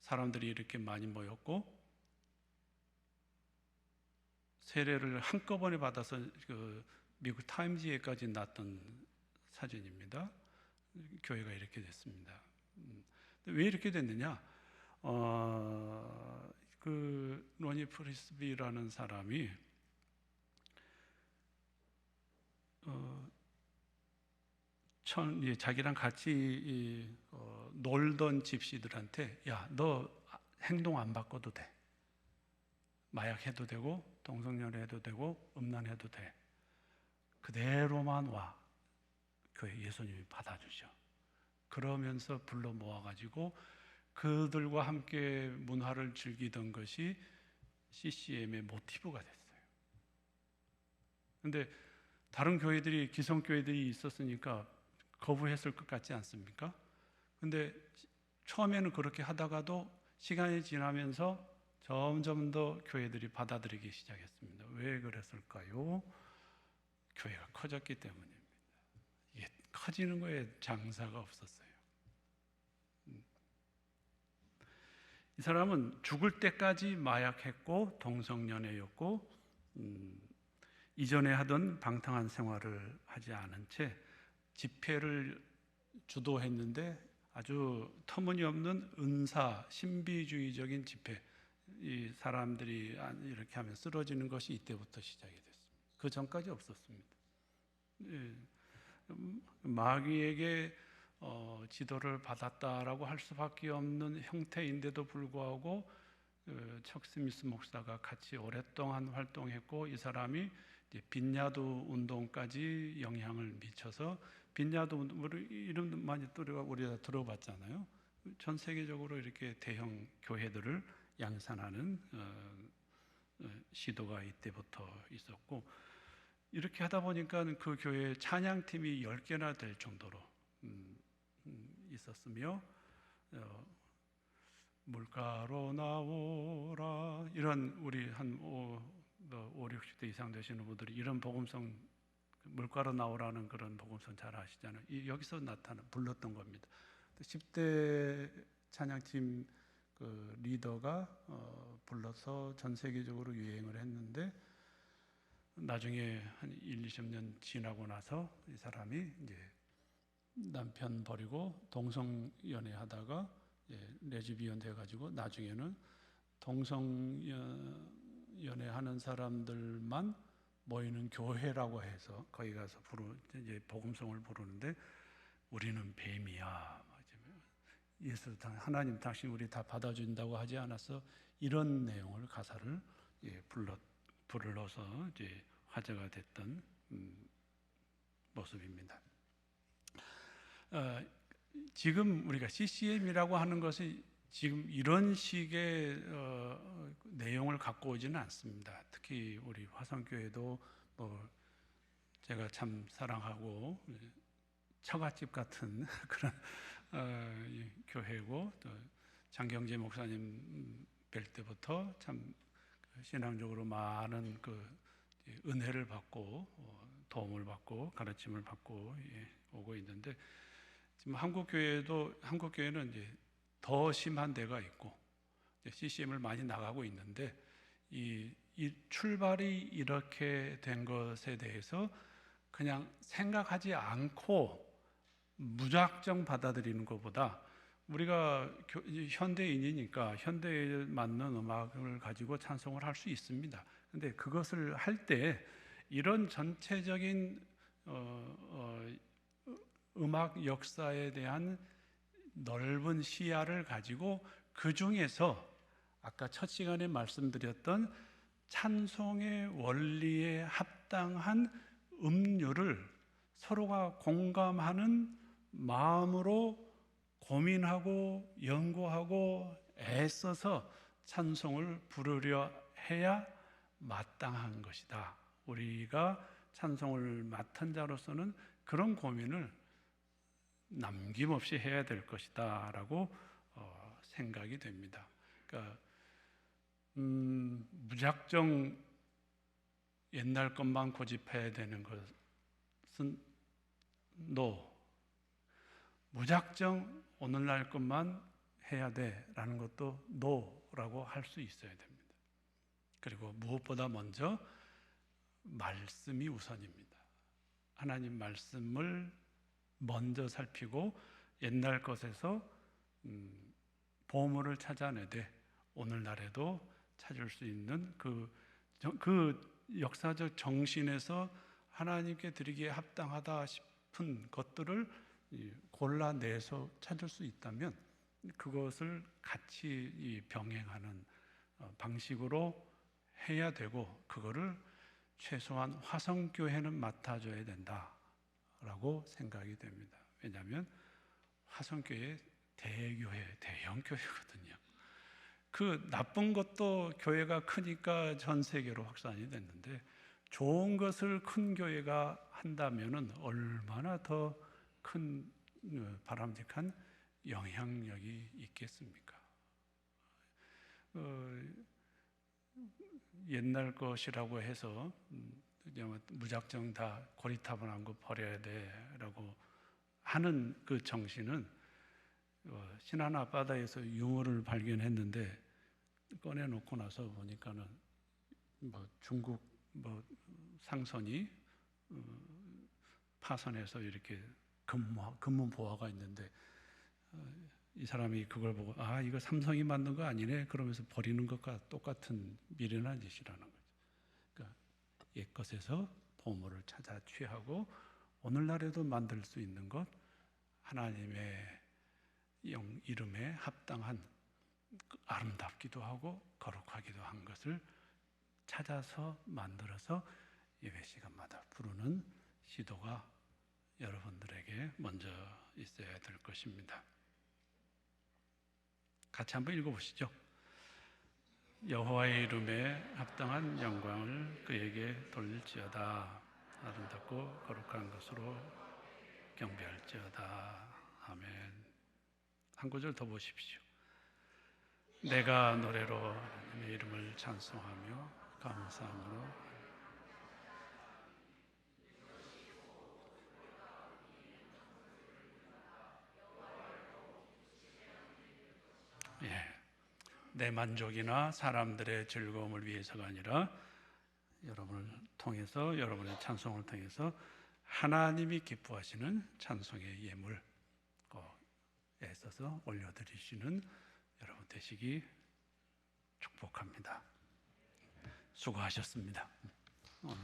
사람들이 이렇게 많이 모였고 세례를 한꺼번에 받아서 그 미국 타임즈에까지 났던 사진입니다. 교회가 이렇게 됐습니다. 왜 이렇게 됐느냐? 그 로니 프리스비라는 사람이 자기랑 같이 놀던 집시들한테 야, 너 행동 안 바꿔도 돼. 마약해도 되고 동성연애해도 되고 음란해도 돼. 그대로만 와. 교회 예수님이 받아주셔. 그러면서 불러 모아가지고 그들과 함께 문화를 즐기던 것이 CCM의 모티브가 됐어요. 근데 다른 교회들이, 기성교회들이 있었으니까 거부했을 것 같지 않습니까? 근데 처음에는 그렇게 하다가도 시간이 지나면서 점점 더 교회들이 받아들이기 시작했습니다. 왜 그랬을까요? 교회가 커졌기 때문입니다. 이게 커지는 거에 장사가 없었어요. 이 사람은 죽을 때까지 마약했고 동성연애였고 이전에 하던 방탕한 생활을 하지 않은 채 집회를 주도했는데 아주 터무니없는 은사, 신비주의적인 집회, 이 사람들이 이렇게 하면 쓰러지는 것이 이때부터 시작이 됐습니다. 그 전까지 없었습니다. 마귀에게 지도를 받았다라고 할 수밖에 없는 형태인데도 불구하고 척 스미스 목사가 같이 오랫동안 활동했고 이 사람이 빈야드 운동까지 영향을 미쳐서 빈야드 운동 이름도 많이 우리가 들어봤잖아요. 전 세계적으로 이렇게 대형 교회들을 양산하는 시도가 이때부터 있었고 이렇게 하다 보니까 그 교회 찬양팀이 10개나 될 정도로 있었으며 물가로 나오라 이런 우리 한 60대 이상 되시는 분들이 이런 복음성 물가로 나오라는 그런 복음성 잘 아시잖아요. 여기서 불렀던 겁니다. 10대 찬양팀 그 리더가 불러서 전 세계적으로 유행을 했는데 나중에 한 20년 지나고 나서 이 사람이 이제 남편 버리고 동성연애 하다가 레즈비언 돼가지고 나중에는 동성연애 하는 사람들만 모이는 교회라고 해서 거기 가서 이제 복음성을 부르는데 우리는 뱀이야. 예수 하나님 당신 우리 다 받아준다고 하지 않았어? 이런 내용을 가사를 불러서 이제 화제가 됐던 모습입니다. 지금 우리가 CCM이라고 하는 것이 지금 이런 식의 내용을 갖고 오지는 않습니다. 특히 우리 화성교회도 제가 참 사랑하고 처갓집 같은 그런 교회고 또 장경재 목사님 뵐 때부터 참 신앙적으로 많은 그 은혜를 받고 도움을 받고 가르침을 받고 오고 있는데 지금 한국 교회는 이제 더 심한 데가 있고 CCM을 많이 나가고 있는데 이 이 출발이 이렇게 된 것에 대해서 그냥 생각하지 않고 무작정 받아들이는 것보다 우리가 현대인이니까 현대에 맞는 음악을 가지고 찬송을 할 수 있습니다. 근데 그것을 할 때 이런 전체적인 음악 역사에 대한 넓은 시야를 가지고 그 중에서 아까 첫 시간에 말씀드렸던 찬송의 원리에 합당한 음률을 서로가 공감하는 마음으로 고민하고 연구하고 애써서 찬송을 부르려 해야 마땅한 것이다. 우리가 찬송을 맡은 자로서는 그런 고민을 남김없이 해야 될 것이다 라고 생각이 됩니다. 그러니까 무작정 옛날 것만 고집해야 되는 것은 NO. 무작정 오늘날 것만 해야 돼라는 것도 NO라고 할 수 있어야 됩니다. 그리고 무엇보다 먼저 말씀이 우선입니다. 하나님 말씀을 먼저 살피고 옛날 것에서 보물을 찾아내되 오늘날에도 찾을 수 있는 그 역사적 정신에서 하나님께 드리기에 합당하다 싶은 것들을 골라내서 찾을 수 있다면 그것을 같이 병행하는 방식으로 해야 되고 그거를 최소한 화성교회는 맡아줘야 된다라고 생각이 됩니다. 왜냐하면 화성교회 대교회, 대형 교회거든요. 그 나쁜 것도 교회가 크니까 전 세계로 확산이 됐는데 좋은 것을 큰 교회가 한다면은 얼마나 더 큰 바람직한 영향력이 있겠습니까? 옛날 것이라고 해서 무작정 다 고리타분한 거 버려야 돼라고 하는 그 정신은 신안 앞바다에서 융어를 발견했는데 꺼내놓고 나서 보니까는 중국 상선이 파선해서 이렇게 금문 보화가 있는데 이 사람이 그걸 보고 이거 삼성이 만든 거 아니네 그러면서 버리는 것과 똑같은 미련한 짓이라는 거죠. 그러니까 옛것에서 보물을 찾아 취하고 오늘날에도 만들 수 있는 것 하나님의 이름에 합당한 아름답기도 하고 거룩하기도 한 것을 찾아서 만들어서 예배 시간마다 부르는 시도가 여러분들에게 먼저 있어야 될 것입니다. 같이 한번 읽어보시죠. 여호와의 이름에 합당한 영광을 그에게 돌릴지어다. 아름답고 거룩한 것으로 경배할지어다. 아멘. 한 구절 더 보십시오. 내가 노래로 하나님의 이름을 찬송하며 감사함으로 내 만족이나 사람들의 즐거움을 위해서가 아니라 여러분을 통해서 여러분의 찬송을 통해서 하나님이 기뻐하시는 찬송의 예물 애써서 올려드리시는 여러분 되시기 축복합니다. 수고하셨습니다. 오늘